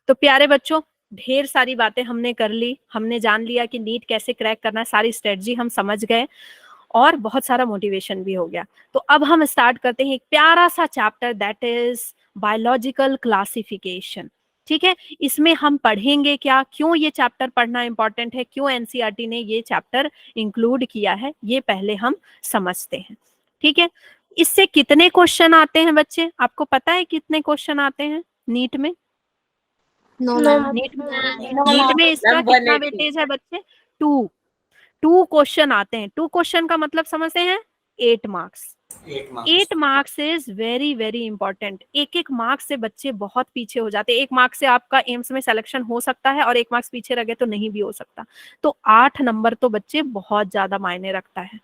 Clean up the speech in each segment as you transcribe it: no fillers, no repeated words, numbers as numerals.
तो प्यारे बच्चों, ढेर सारी बातें हमने कर ली, हमने जान लिया कि नीट कैसे क्रैक करना है, सारी स्ट्रेटजी हम समझ गए और बहुत सारा मोटिवेशन भी हो गया। तो अब हम स्टार्ट करते हैं एक प्यारा सा chapter, that is biological classification. ठीक है, इसमें हम पढ़ेंगे क्या, क्यों ये चैप्टर पढ़ना इंपॉर्टेंट है, क्यों एनसीईआरटी ने ये चैप्टर इंक्लूड किया है, ये पहले हम समझते हैं। ठीक है, इससे कितने क्वेश्चन आते हैं बच्चे, आपको पता है कितने क्वेश्चन आते हैं नीट में? नीट में इसका कितना वेटेज है बच्चे? 2 क्वेश्चन आते हैं। 2 क्वेश्चन का मतलब समझते हैं 8 marks. 8 marks is very very important. एक एक मार्क्स से बच्चे बहुत पीछे हो जाते हैं। 1 मार्क्स से आपका एम्स में सिलेक्शन हो सकता है और 1 मार्क्स पीछे रह गए तो नहीं भी हो सकता। तो 8 नंबर तो बच्चे बहुत ज्यादा मायने रखता है।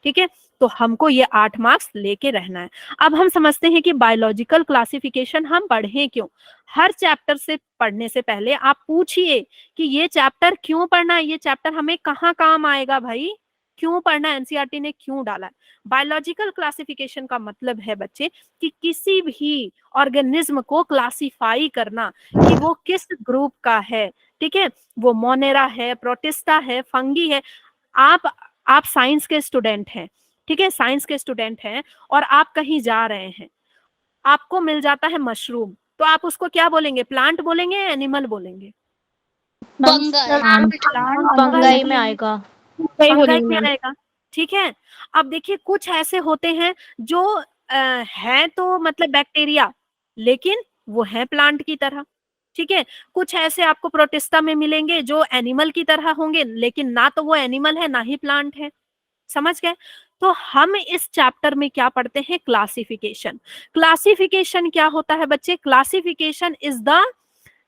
ठीक है, तो हमको ये 8 मार्क्स लेके रहना है। अब हम समझते हैं कि बायोलॉजिकल क्लासिफिकेशन हम पढ़ें क्यों। हर चैप्टर से पढ़ने से पहले आप पूछिए कि ये चैप्टर क्यों पढ़ना है, ये चैप्टर हमें कहाँ काम आएगा भाई, क्यों पढ़ना है, एनसीईआरटी ने क्यों डाला है। बायोलॉजिकल क्लासिफिकेशन का मतलब है बच्चे कि किसी भी ऑर्गेनिज्म को क्लासिफाई करना कि वो किस ग्रुप का है। ठीक है, वो मोनेरा है, प्रोटिस्टा है, फंगी है। आप साइंस के स्टूडेंट हैं, ठीक है, साइंस के स्टूडेंट हैं और आप कहीं जा रहे हैं, आपको मिल जाता है मशरूम, तो आप उसको क्या बोलेंगे, प्लांट बोलेंगे या एनिमल बोलेंगे? फंगाई में आएगा। फंगाई में आएगा। ठीक है, अब देखिए कुछ ऐसे होते हैं जो है तो मतलब बैक्टीरिया, लेकिन वो है प्लांट की तरह। ठीक है, कुछ ऐसे आपको प्रोटिस्टा में मिलेंगे जो एनिमल की तरह होंगे, लेकिन ना तो वो एनिमल है ना ही प्लांट है। समझ गए? तो हम इस चैप्टर में क्या पढ़ते हैं, क्लासिफिकेशन। क्लासिफिकेशन क्या होता है बच्चे? Classification is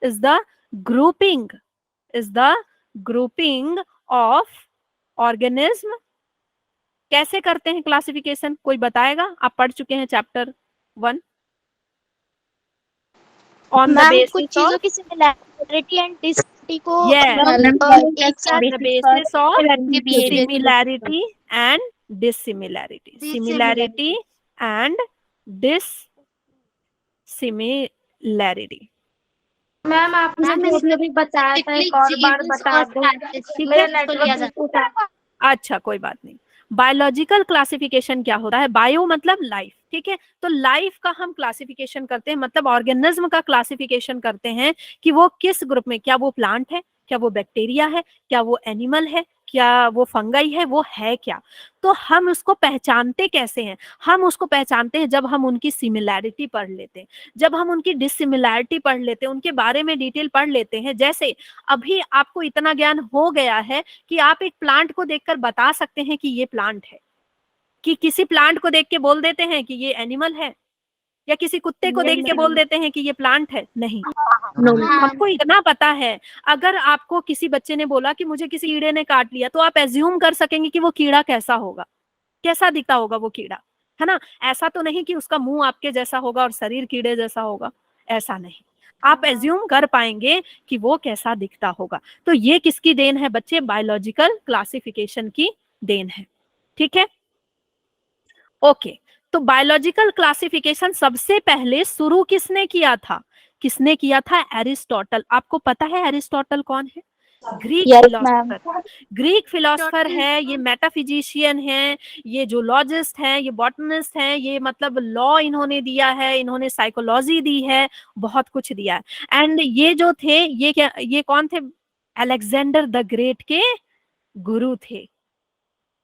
the grouping is the grouping of organism. कैसे करते हैं क्लासिफिकेशन, कोई बताएगा? आप पढ़ चुके हैं chapter 1 on the basis of की सिमिलैरिटी एंड डिसिमिलैरिटी को एक साथ the basis of similarity and dissimilarity, similarity and dissimilarity. Ma'am आपने भी बताया था, एक और बार बता दो। अच्छा कोई बात नहीं। बायोलॉजिकल क्लासिफिकेशन क्या होता है? बायो मतलब लाइफ, ठीक है, तो लाइफ का हम क्लासिफिकेशन करते हैं, मतलब ऑर्गेनिज्म का क्लासिफिकेशन करते हैं कि वो किस ग्रुप में, क्या वो प्लांट है, क्या वो बैक्टीरिया है, क्या वो एनिमल है, क्या वो फंगाई है, वो है क्या। तो हम उसको पहचानते कैसे हैं? हम उसको पहचानते हैं जब हम उनकी सिमिलैरिटी पढ़ लेते हैं, जब हम उनकी डिसिमिलैरिटी पढ़ लेते हैं, उनके बारे में डिटेल पढ़ लेते हैं। जैसे अभी आपको इतना ज्ञान हो गया है कि आप एक प्लांट को देखकर बता सकते हैं कि ये प्लांट है, कि किसी प्लांट को देख के बोल देते हैं कि ये एनिमल है, या किसी कुत्ते को देख के बोल देते हैं कि ये प्लांट है, नहीं। हमको इतना पता है, अगर आपको किसी बच्चे ने बोला कि मुझे किसी कीड़े ने काट लिया, तो आप एज्यूम कर सकेंगे कि वो कीड़ा कैसा होगा, कैसा दिखता होगा वो कीड़ा, है ना। ऐसा तो नहीं कि उसका मुंह आपके जैसा होगा और शरीर कीड़े जैसा होगा, ऐसा नहीं। आप एज्यूम कर पाएंगे कि वो कैसा दिखता होगा। तो ये किसकी देन है बच्चे? बायोलॉजिकल क्लासिफिकेशन की देन है। ठीक है, ओके। तो बायोलॉजिकल क्लासिफिकेशन सबसे पहले शुरू किसने किया था? किसने किया था? एरिस्टोटल। आपको पता है एरिस्टोटल कौन है? Greek philosopher. ग्रीक फिलोसोफर है, ये मेटाफिजिशियन है, ये जूलॉजिस्ट है, ये बॉटनिस्ट है, ये मतलब लॉ इन्होंने दिया है, इन्होंने साइकोलॉजी दी है, बहुत कुछ दिया है। एंड ये जो थे, ये कौन थे? अलेक्जेंडर द ग्रेट के गुरु थे,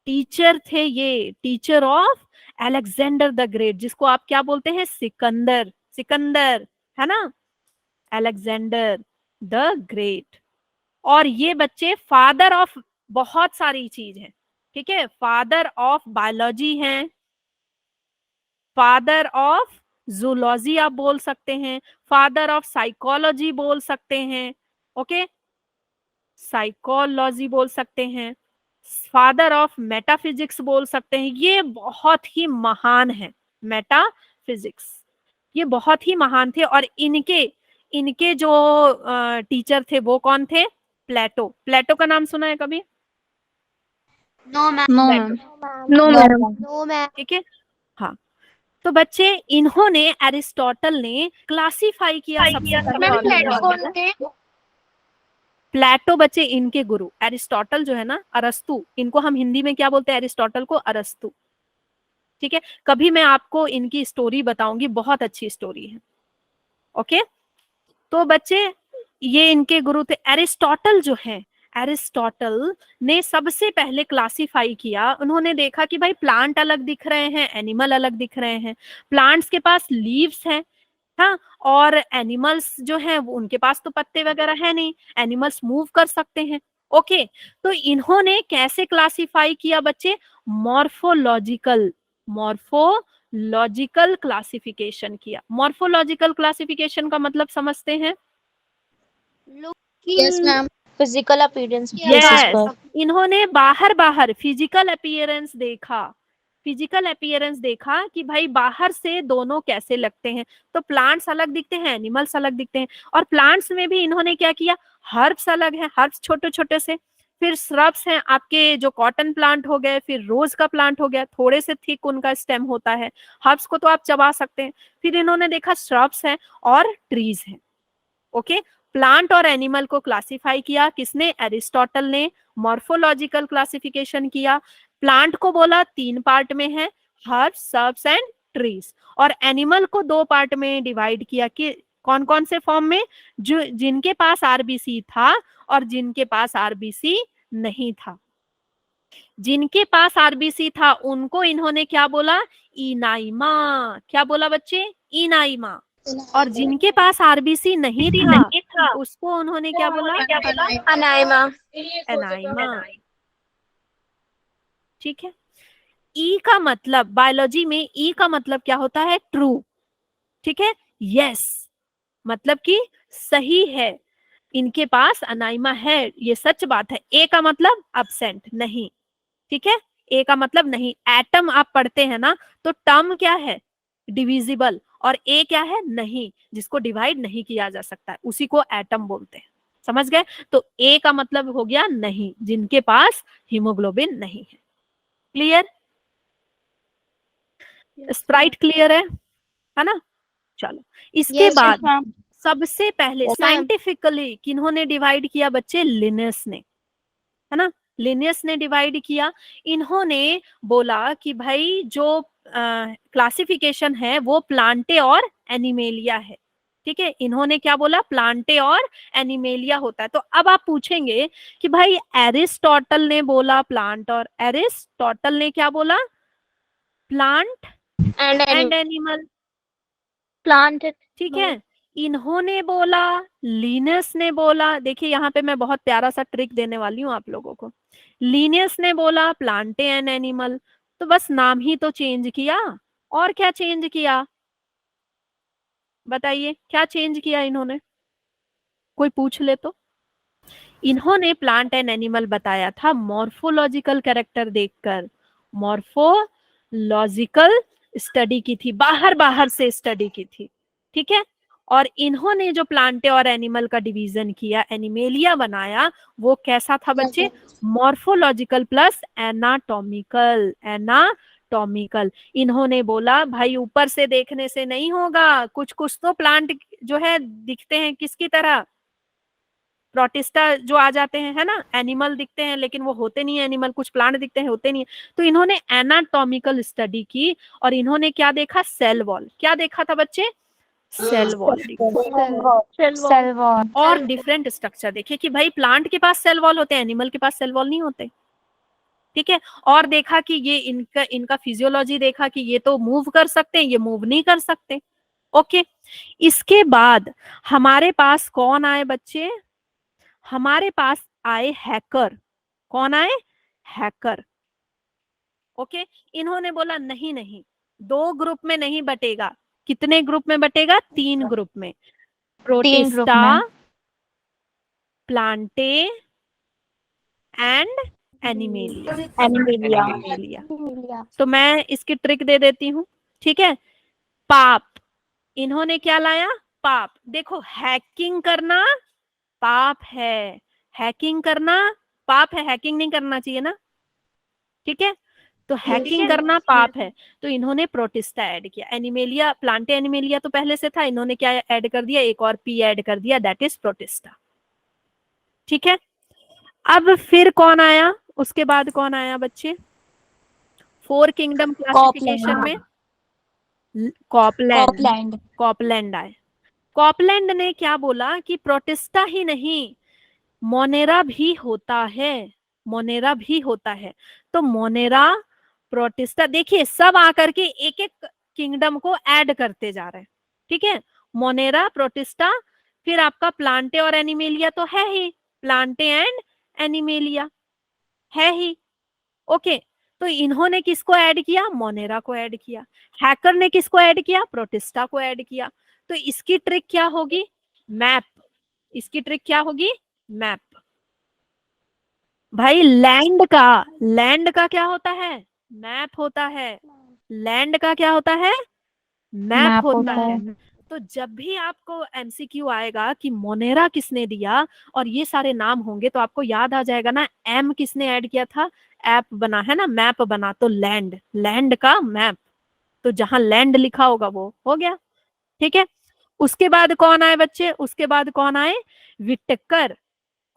टीचर थे, ये teacher of Alexander the great, जिसको आप क्या बोलते हैं? सिकंदर, सिकंदर, है ना, अलेक्जेंडर द ग्रेट। और ये बच्चे फादर ऑफ बहुत सारी चीज है, ठीक है, फादर ऑफ बायोलॉजी हैं, फादर ऑफ जूलॉजी आप बोल सकते हैं, फादर ऑफ साइकोलॉजी बोल सकते हैं, ओके, साइकोलॉजी बोल सकते हैं, फादर ऑफ मेटाफिजिक्स बोल सकते हैं। ये बहुत ही महान है, मेटाफिजिक्स, ये बहुत ही महान थे। और इनके इनके जो टीचर थे वो कौन थे? प्लेटो। प्लेटो का नाम सुना है कभी? No ma'am. ठीक है, हाँ। तो बच्चे इन्होंने एरिस्टोटल ने क्लासिफाई किया सबसे पहले मैम प्लेटो कौन ऑर्गेनिज्म। थे? प्लेटो बच्चे इनके गुरु, एरिस्टोटल जो है ना, अरस्तु, इनको हम हिंदी में क्या बोलते हैं, एरिस्टोटल को अरस्तु। ठीक है, कभी मैं आपको इनकी स्टोरी बताऊंगी, बहुत अच्छी स्टोरी है। ओके, तो बच्चे ये इनके गुरु थे। एरिस्टोटल जो है, एरिस्टोटल ने सबसे पहले क्लासिफाई किया। उन्होंने देखा कि भाई प्लांट अलग दिख रहे हैं, एनिमल अलग दिख रहे हैं। प्लांट्स के पास लीव्स हैं, हाँ, और एनिमल्स जो हैं वो उनके पास तो पत्ते वगैरह है नहीं, एनिमल्स मूव कर सकते हैं। ओके, तो इन्होंने कैसे क्लासिफाई किया बच्चे, मॉर्फोलॉजिकल, मॉर्फोलॉजिकल क्लासिफिकेशन किया। मॉर्फोलॉजिकल क्लासिफिकेशन का मतलब समझते हैं? Yes ma'am, physical appearance basis yes, पर। इन्होंने बाहर बाहर फिजिकल अपीयरेंस देखा, फिजिकल अपीयरेंस देखा कि भाई बाहर से दोनों कैसे लगते हैं। तो प्लांट्स अलग दिखते हैं, एनिमल्स अलग दिखते हैं। और प्लांट्स में भी इन्होंने क्या किया, हर्ब्स अलग है, हर्ब्स छोटे छोटे से, फिर श्रब्स हैं आपके, जो कॉटन प्लांट हो गए, फिर रोज का प्लांट हो गया, थोड़े से थिक उनका स्टेम होता है, हर्ब्स को तो आप चबा सकते हैं। फिर इन्होंने देखा श्रब्स हैं और ट्रीज हैं। ओके, प्लांट और एनिमल को क्लासिफाई किया किसने, एरिस्टोटल ने। मॉर्फोलॉजिकल क्लासिफिकेशन किया, प्लांट को बोला 3 पार्ट में है, हर्ब्स, सर्ब्स एंड ट्रीज। और एनिमल को 2 पार्ट में डिवाइड किया कि कौन कौन से फॉर्म में, जो जिनके पास आरबीसी था और जिनके पास आरबीसी नहीं था। जिनके पास आरबीसी था उनको इन्होंने क्या बोला, इनाइमा। क्या बोला बच्चे, इनाइमा। और जिनके पास आरबीसी नहीं था उसको उन्होंने क्या बोला, अनाइमा। एनाइमा। ठीक है, ई का मतलब, बायोलॉजी में ई का मतलब क्या होता है, ट्रू। ठीक है, यस, मतलब कि सही है, इनके पास अनाइमा है, ये सच बात है। ए का मतलब अब्सेंट, नहीं। ठीक है, ए का मतलब नहीं। एटम आप पढ़ते हैं ना, तो टर्म क्या है, डिविजिबल, और ए क्या है, नहीं, जिसको डिवाइड नहीं किया जा सकता है, उसी को एटम बोलते हैं। समझ गए? तो ए का मतलब हो गया नहीं, जिनके पास हीमोग्लोबिन नहीं है। क्लियर? स्प्राइट क्लियर है ना? चलो, इसके यस बाद मैम। सबसे पहले साइंटिफिकली किन्होंने डिवाइड किया बच्चे, लिनस ने, है ना, लिनियस ने डिवाइड किया। इन्होंने बोला कि भाई जो क्लासिफिकेशन है वो प्लांटे और एनिमेलिया है। ठीक है, इन्होंने क्या बोला, प्लांटे और एनिमेलिया होता है। तो अब आप पूछेंगे कि भाई एरिस्टोटल ने बोला प्लांट, और एरिस्टोटल ने क्या बोला, प्लांट एंड एनिमल। प्लांट। ठीक है, इन्होंने बोला, लीनस ने बोला, देखिए यहाँ पे मैं बहुत प्यारा सा ट्रिक देने वाली हूँ आप लोगों को। लीनियस ने बोला प्लांटे एंड एनिमल, तो बस नाम ही तो चेंज किया, और क्या चेंज किया, बताइए क्या चेंज किया इन्होंने, कोई पूछ ले तो। इन्होंने प्लांट एंड एनिमल बताया था मॉर्फोलॉजिकल कैरेक्टर देखकर, मॉर्फोलॉजिकल स्टडी की थी, बाहर बाहर से स्टडी की थी। ठीक है, और इन्होंने जो प्लांटे और एनिमल का डिवीजन किया, एनिमेलिया बनाया, वो कैसा था बच्चे, मॉर्फोलॉजिकल प्लस एनाटॉमिकल, एनाटॉमिकल। इन्होंने बोला भाई ऊपर से देखने से नहीं होगा, कुछ कुछ तो प्लांट जो है दिखते हैं किसकी तरह, प्रोटिस्टा जो आ जाते हैं, है ना, एनिमल दिखते हैं लेकिन वो होते नहीं है एनिमल, कुछ प्लांट दिखते हैं होते नहीं है। तो इन्होंने एनाटॉमिकल स्टडी की और इन्होंने क्या देखा, सेल वॉल। क्या देखा था बच्चे, सेल वॉल देखा, सेल वॉल। और डिफरेंट स्ट्रक्चर देखे कि भाई प्लांट के पास सेल वॉल होते हैं, एनिमल के पास सेल वॉल नहीं होते। ठीक है, और देखा कि ये इनका इनका फिजियोलॉजी देखा कि ये तो मूव कर सकते हैं, ये मूव नहीं कर सकते। ओके, इसके बाद हमारे पास कौन आए बच्चे, हमारे पास आए हैकर। कौन आए, हैकर। ओके, इन्होंने बोला नहीं नहीं, 2 ग्रुप में नहीं बटेगा, कितने ग्रुप में बटेगा, 3 ग्रुप में, 3 ग्रुप प्रोटिस्टा, में। Plantae and animalia. एनिमेलिया। तो मैं इसकी ट्रिक दे देती हूँ। ठीक है, पाप, इन्होंने क्या लाया, पाप। देखो हैकिंग करना पाप है, हैकिंग करना पाप है, हैकिंग नहीं करना चाहिए ना। ठीक है, तो हैकिंग करना पाप है, तो इन्होंने प्रोटिस्टा ऐड किया। एनिमेलिया, प्लांटे एनिमेलिया तो पहले से था, इन्होंने क्या ऐड कर दिया, एक और पी ऐड कर दिया, दैट इज प्रोटिस्टा। ठीक है, अब फिर कौन आया, उसके बाद कौन आया बच्चे, 4 किंगडम क्लासिफिकेशन में कॉपलैंड, कॉपलैंड आए। कॉपलैंड ने क्या बोला कि प्रोटिस्टा ही नहीं, मोनेरा भी होता है, मोनेरा भी होता है। तो मोनेरा, प्रोटिस्टा, देखिए सब आकर के एक एक किंगडम को ऐड करते जा रहे हैं। ठीक है, मोनेरा, प्रोटिस्टा, फिर आपका प्लांटे और एनिमेलिया तो है ही, प्लांटे एंड एनिमेलिया है ही। ओके, तो इन्होंने किसको ऐड किया, मोनेरा को ऐड किया। हैकर ने किसको ऐड किया, प्रोटिस्टा को ऐड किया। तो इसकी ट्रिक क्या होगी, मैप। इसकी ट्रिक क्या होगी, मैप। भाई लैंड का क्या होता है, मैप होता है। लैंड का क्या होता है, मैप होता है। तो जब भी आपको एमसीक्यू आएगा कि मोनेरा किसने दिया और ये सारे नाम होंगे, तो आपको याद आ जाएगा ना, एम किसने ऐड किया था, ऐप बना है ना, मैप बना, तो लैंड, लैंड का मैप। तो जहां लैंड लिखा होगा वो हो गया। ठीक है, उसके बाद कौन आए बच्चे, उसके बाद कौन आए, विटेकर।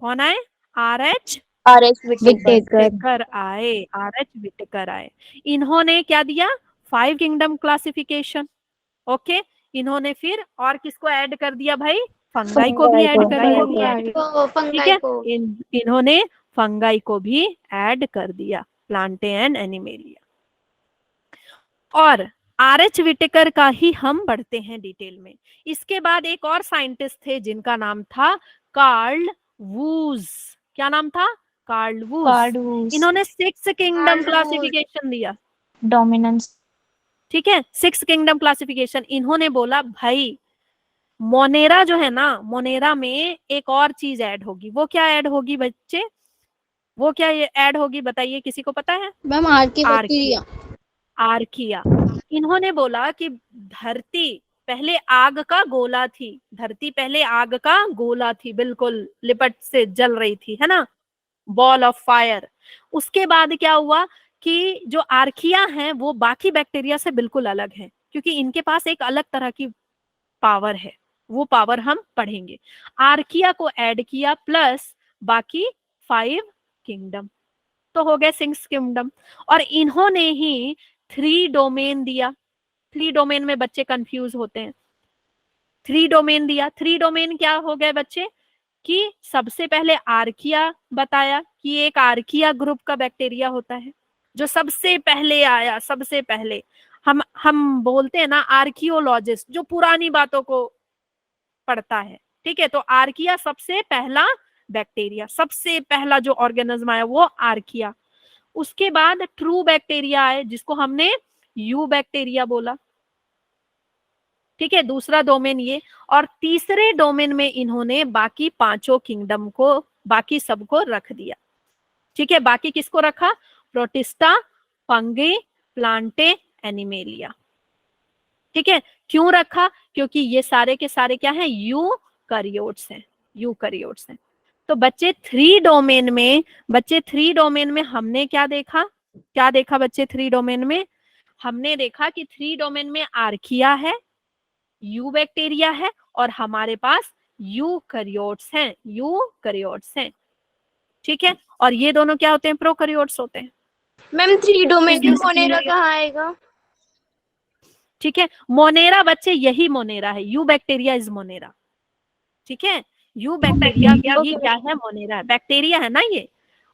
कौन आए, RH विटेकर आए, RH विटेकर आए। इन्होंने क्या दिया, 5 किंगडम क्लासिफिकेशन। ओके, इन्होंने फिर और किसको ऐड कर दिया भाई, फंगाई को भी ऐड कर दिया। ठीक है, इन्होंने फंगाई को भी ऐड कर दिया, प्लांटे एंड एनिमेलिया। और RH विटेकर का ही हम पढ़ते हैं डिटेल में। इसके बाद एक और साइंटिस्ट थे जिनका नाम था कार्ल वूज। क्या नाम था, कार्ल वूज। इन्होंने 6 किंगडम क्लासिफिकेशन दिया, डोमिनेंस। ठीक है, 6 किंगडम क्लासिफिकेशन। इन्होंने बोला भाई मोनेरा जो है ना, मोनेरा में एक और चीज ऐड होगी। वो क्या ऐड होगी बच्चे, वो क्या ऐड होगी बताइए, किसी को पता है, मैम आर्किया। आर्किया। इन्होंने बोला कि धरती पहले आग का गोला थी, धरती पहले आग का गोला थी, बिल्कुल लिपट से जल रही थी, है ना, बॉल ऑफ फायर। उसके बाद क्या हुआ कि जो आर्किया हैं वो बाकी बैक्टीरिया से बिल्कुल अलग है, क्योंकि इनके पास एक अलग तरह की पावर है, वो पावर हम पढ़ेंगे। आर्किया को ऐड किया प्लस बाकी 5 किंगडम, तो हो गए 6 किंगडम। और इन्होंने ही 3 डोमेन दिया। 3 डोमेन में बच्चे कंफ्यूज होते हैं। 3 डोमेन दिया, 3 डोमेन क्या हो गए बच्चे, कि सबसे पहले आर्किया बताया कि एक आर्किया ग्रुप का बैक्टीरिया होता है जो सबसे पहले आया, सबसे पहले। हम बोलते हैं ना आर्कियोलॉजिस्ट, जो पुरानी बातों को पढ़ता है। ठीक है, तो आर्किया सबसे पहला बैक्टीरिया, सबसे पहला जो ऑर्गेनिज्म आया वो आर्किया। उसके बाद ट्रू बैक्टीरिया आए जिसको हमने यू बैक्टीरिया बोला। ठीक है, दूसरा डोमेन ये। और तीसरे डोमेन में इन्होंने बाकी 5 किंगडम को, बाकी सबको रख दिया। ठीक है, बाकी किसको रखा, प्रोटिस्टा, फंगी, प्लांटे, एनिमेलिया। ठीक है, क्यों रखा, क्योंकि ये सारे के सारे क्या हैं, यूकैरियोट्स हैं, यूकैरियोट्स हैं। तो बच्चे 3 डोमेन में, बच्चे 3 डोमेन में हमने क्या देखा, क्या देखा बच्चे 3 डोमेन में, हमने देखा कि 3 डोमेन में आर्किया है, यू बैक्टीरिया है, और हमारे पास यूकैरियोट्स हैं, यूकैरियोट्स हैं। ठीक है, और ये दोनों क्या होते हैं, प्रोकैरियोट्स होते हैं। मैम 3 डोमेन में मोनेरा कहाँ आएगा? ठीक है, मोनेरा बच्चे यही मोनेरा है, यू बैक्टीरिया इज मोनेरा। ठीक है, यू बैक्टीरिया ही क्या है, मोनेरा है, बैक्टीरिया है ना ये।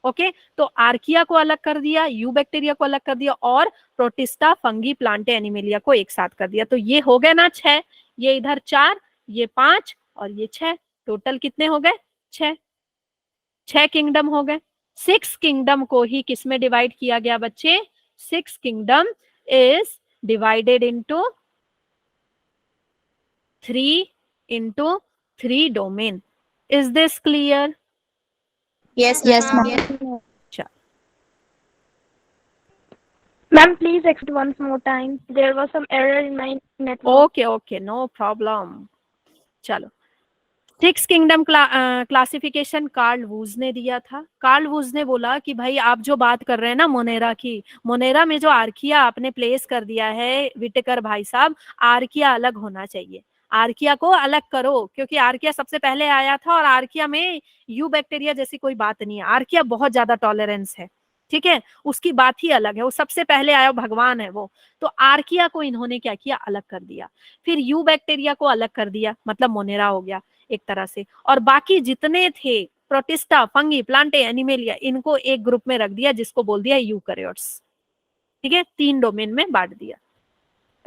ओके, तो आर्किया को अलग कर दिया, यू बैक्टीरिया को अलग कर दिया, और प्रोटिस्टा, फंगी, प्लांटे, एनिमेलिया को एक साथ कर दिया। तो ये हो गए ना 6, ये इधर 4, ये 5 और ये 6, टोटल कितने हो गए, 6 किंगडम हो गए। 6 किंगडम को ही किस में डिवाइड किया गया बच्चे, 6 kingdom is divided into 3 domain. Is this clear? Yes, ma'am. Ma'am, please explain once more time. There was some error in my network. Okay, no problem. चलो, six kingdom classification Carl Woese ने दिया था। Karl Woese ने बोला कि भाई आप जो बात कर रहे हैं ना मोनेरा की, मोनेरा में जो आर्किया आपने प्लेस कर दिया है विटेकर भाई साहब, आर्किया अलग होना चाहिए, आर्किया को अलग करो, क्योंकि आर्किया सबसे पहले आया था और आर्किया में यू बैक्टीरिया जैसी कोई बात नहीं है, आर्किया बहुत ज्यादा टॉलरेंस है, ठीक है, उसकी बात ही अलग है, वो सबसे पहले आया भगवान है वो। तो आर्किया को इन्होंने क्या किया, अलग कर दिया, फिर यू बैक्टीरिया को अलग कर दिया, मतलब मोनेरा हो गया एक तरह से, और बाकी जितने थे प्रोटिस्टा, फंगी, प्लांटे, एनिमेलिया, इनको एक ग्रुप में रख दिया जिसको बोल दिया यूकैरियोट्स, ठीक है, 3 डोमेन में बांट दिया।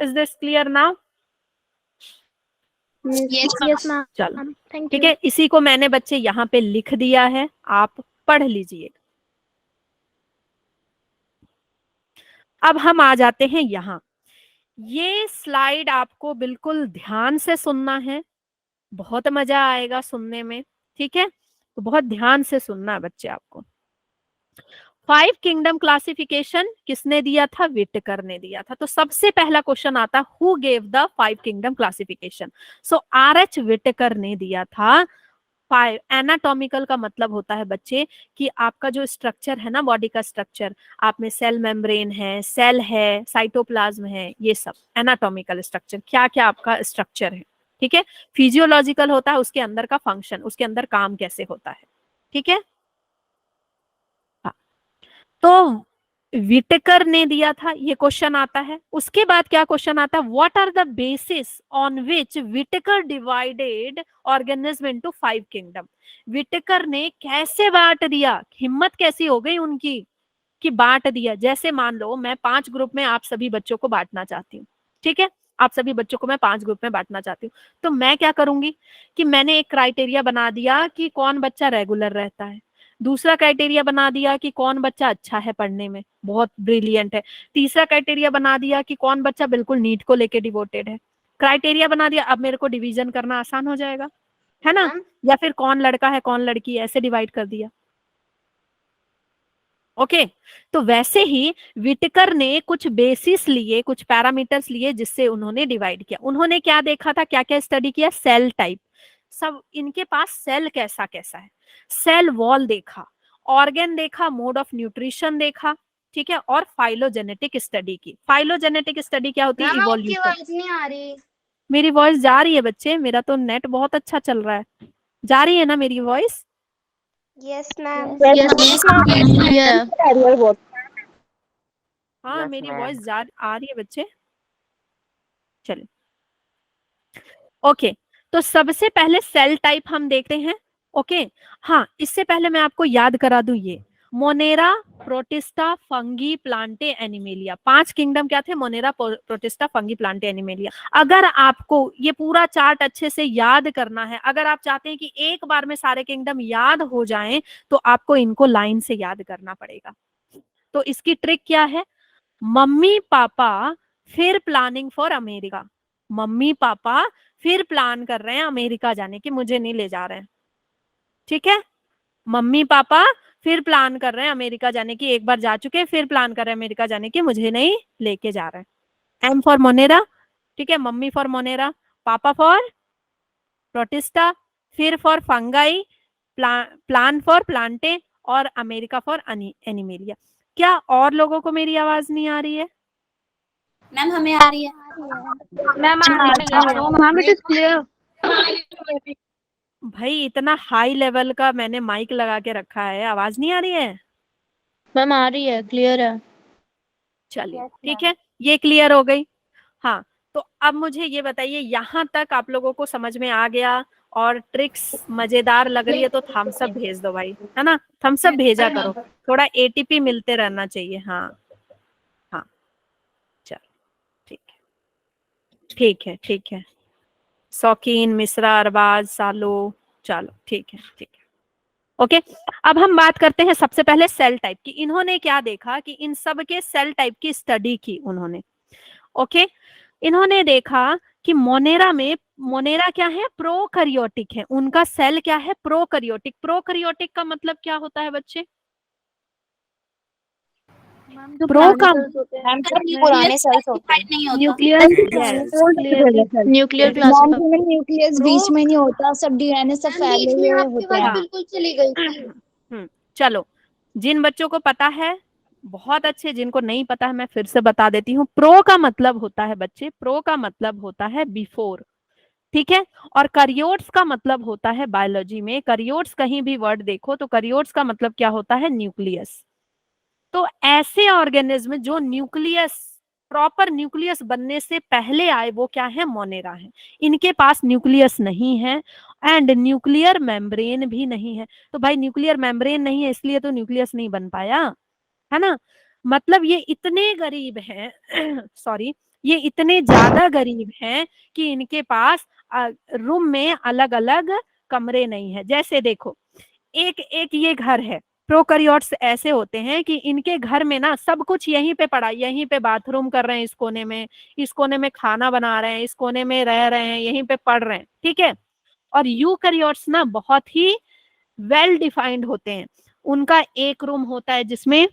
Is this clear now? Yes ma'am, चलो थैंक ठीक यू। है, इसी को मैंने बच्चे यहाँ पे लिख दिया है, आप पढ़ लीजिए। अब हम आ जाते हैं यहाँ, ये स्लाइड आपको बिल्कुल ध्यान से सुनना है, बहुत मजा आएगा सुनने में, ठीक है, तो बहुत ध्यान से सुनना है बच्चे आपको। 5 किंगडम क्लासिफिकेशन किसने दिया था, विटेकर ने दिया था। तो सबसे पहला क्वेश्चन आता, who gave the 5 kingdom classification? So R H. Whittaker ने दिया था। 5 एनाटॉमिकल का मतलब होता है बच्चे कि आपका जो स्ट्रक्चर है ना, बॉडी का स्ट्रक्चर, आप में सेल मेम्ब्रेन है, सेल है, साइटोप्लाज्म है, ये सब एनाटॉमिकल स्ट्रक्चर, क्या क्या आपका स्ट्रक्चर है, ठीक है। फिजियोलॉजिकल होता है उसके अंदर का फंक्शन, उसके अंदर काम कैसे होता है, ठीक है। हाँ, तो विटेकर ने दिया था, ये क्वेश्चन आता है। उसके बाद क्या क्वेश्चन आता है, what are the basis on which Whittaker divided organism into 5 kingdom? Whittaker ने कैसे बांट दिया, हिम्मत कैसी हो गई उनकी कि बांट दिया। जैसे मान लो मैं 5 ग्रुप में आप सभी बच्चों को बांटना चाहती हूँ, ठीक है, आप सभी बच्चों को मैं 5 ग्रुप में बांटना चाहती हूँ, तो मैं क्या करूंगी कि मैंने एक क्राइटेरिया बना दिया कि कौन बच्चा रेगुलर रहता है, दूसरा क्राइटेरिया बना दिया कि कौन बच्चा अच्छा है पढ़ने में, बहुत ब्रिलियंट है, तीसरा क्राइटेरिया बना दिया कि कौन बच्चा बिल्कुल नीट को लेके डिवोटेड है, क्राइटेरिया बना दिया। अब मेरे को डिवीजन करना आसान हो जाएगा, है ना, या फिर कौन लड़का है कौन लड़की है, ऐसे डिवाइड कर दिया। ओके, तो वैसे ही विटेकर ने कुछ बेसिस लिए, कुछ पैरामीटर्स लिए जिससे उन्होंने डिवाइड किया। उन्होंने क्या देखा था, क्या क्या स्टडी किया, सेल टाइप, सब इनके पास सेल कैसा कैसा है, सेल वॉल देखा, ऑर्गन देखा, मोड ऑफ न्यूट्रिशन देखा, ठीक है, और फाइलोजेनेटिक स्टडी की। फाइलोजेनेटिक स्टडी क्या होती है, आपकी इवोल्यूशन। आवाज नहीं आ रही। मेरी वॉइस जा रही है बच्चे, मेरा तो नेट बहुत अच्छा चल रहा है, जा रही है ना मेरी वॉइस? Yes ma'am. हाँ मेरी वॉइस आ रही है बच्चे, चलिए ओके। तो सबसे पहले सेल टाइप हम देखते हैं, ओके। हाँ, इससे पहले मैं आपको याद करा दूं, ये Monera, protista, fungi, Plantae, animalia, 5 kingdom क्या थे, Monera, protista, fungi, Plantae, animalia. अगर आपको ये पूरा चार्ट अच्छे से याद करना है, अगर आप चाहते हैं कि एक बार में सारे किंगडम याद हो जाएं, तो आपको इनको लाइन से याद करना पड़ेगा। तो इसकी ट्रिक क्या है, मम्मी पापा फिर planning for America, mummy papa फिर प्लान कर रहे हैं अमेरिका जाने की, मुझे नहीं ले जा रहे हैं, ठीक है, मम्मी पापा फिर प्लान कर रहे हैं अमेरिका जाने की, एक बार जा चुके, फिर प्लान कर रहे हैं अमेरिका जाने की, मुझे नहीं लेके जा रहे हैं। एम फॉर मोनेरा, ठीक है, मम्मी फॉर मोनेरा, पापा फॉर प्रोटिस्टा, फिर for fungi, plan for Plantae, और अमेरिका फॉर एनिमेलिया। क्या और लोगों को मेरी आवाज नहीं आ रही है? मैम हमें आ रही है। Ma'am ma'am it is clear. भाई इतना हाई लेवल का मैंने माइक लगा के रखा है, आवाज नहीं आ रही है? मैम आ रही है, क्लियर है। चलिए ठीक है, ये क्लियर हो गई। हाँ, तो अब मुझे ये बताइए, यहाँ तक आप लोगों को समझ में आ गया और ट्रिक्स मजेदार लग रही है तो थम्स अप भेज दो भाई, है ना, थम्स अप भेजा करो, थोड़ा एटीपी मिलते रहना चाहिए। हाँ हाँ, चलो ठीक है ठीक है ठीक है, शौकीन, मिश्रा, अरबाज, सालो, चलो ठीक है ठीक है ओके। अब हम बात करते हैं सबसे पहले सेल टाइप की। इन्होंने क्या देखा कि इन सब के सेल टाइप की स्टडी की उन्होंने, ओके। इन्होंने देखा कि मोनेरा में, मोनेरा क्या है, प्रोकैरियोटिक है, उनका सेल क्या है, प्रोकैरियोटिक। प्रोकैरियोटिक का मतलब क्या होता है बच्चे? प्रो का मैम पुराने सेल्स होते नहीं होता। Nucleus Yes. Nuclear ma'am classify nucleus बीच में नहीं होता, सब डीएनए सब फैले हुए होते हैं। बिल्कुल चली गई थी। चलो, जिन बच्चों को पता है बहुत अच्छे, जिनको नहीं पता है मैं फिर से बता देती हूँ। प्रो का मतलब होता है बच्चे, प्रो का मतलब होता है बिफोर, ठीक है। और करियोट्स का मतलब होता है बायोलॉजी में, करियोट्स कहीं भी वर्ड देखो तो करियोट्स का मतलब क्या होता है, न्यूक्लियस। तो ऐसे ऑर्गेनिज्म जो न्यूक्लियस, प्रॉपर न्यूक्लियस बनने से पहले आए, वो क्या है, मोनेरा है। इनके पास न्यूक्लियस नहीं है एंड न्यूक्लियर मेम्ब्रेन भी नहीं है। तो भाई न्यूक्लियर मेम्ब्रेन नहीं है इसलिए तो न्यूक्लियस नहीं बन पाया, है ना। मतलब ये इतने गरीब हैं सॉरी, ये इतने ज्यादा गरीब हैं कि इनके पास रूम में अलग अलग कमरे नहीं है। जैसे देखो, एक एक ये घर है, प्रोकैरियोट्स ऐसे होते हैं कि इनके घर में ना सब कुछ यहीं पे पड़ा, यहीं पे बाथरूम कर रहे हैं, इस कोने में खाना बना रहे हैं, इस कोने में रह रहे हैं, यहीं पे पढ़ रहे हैं, ठीक है। और यूकैरियोट्स ना बहुत ही वेल डिफाइंड होते हैं। उनका एक रूम होता है जिसमें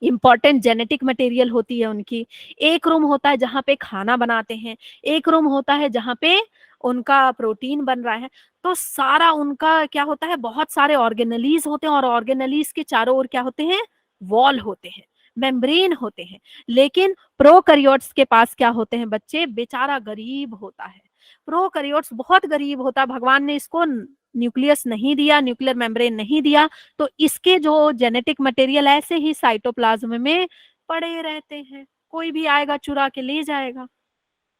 इंपॉर्टेंट जेनेटिक मटेरियल होती है उनकी, एक रूम होता है जहाँ पे खाना बनाते हैं, एक रूम होता है जहाँ पे उनका प्रोटीन बन रहा है। तो सारा उनका क्या होता है, बहुत सारे ऑर्गेनलीज होते हैं और ऑर्गेनलीज के चारों ओर क्या होते हैं, वॉल होते हैं, मेम्ब्रेन होते हैं। लेकिन प्रोकैरियोट्स के पास क्या होते हैं बच्चे, बेचारा गरीब होता है। प्रोकैरियोट्स बहुत गरीब होता है, भगवान ने इसको न्यूक्लियस नहीं दिया, न्यूक्लियर मेम्ब्रेन नहीं दिया, तो इसके जो जेनेटिक मटेरियल ऐसे ही साइटोप्लाज्म में पड़े रहते हैं, कोई भी आएगा चुरा के ले जाएगा,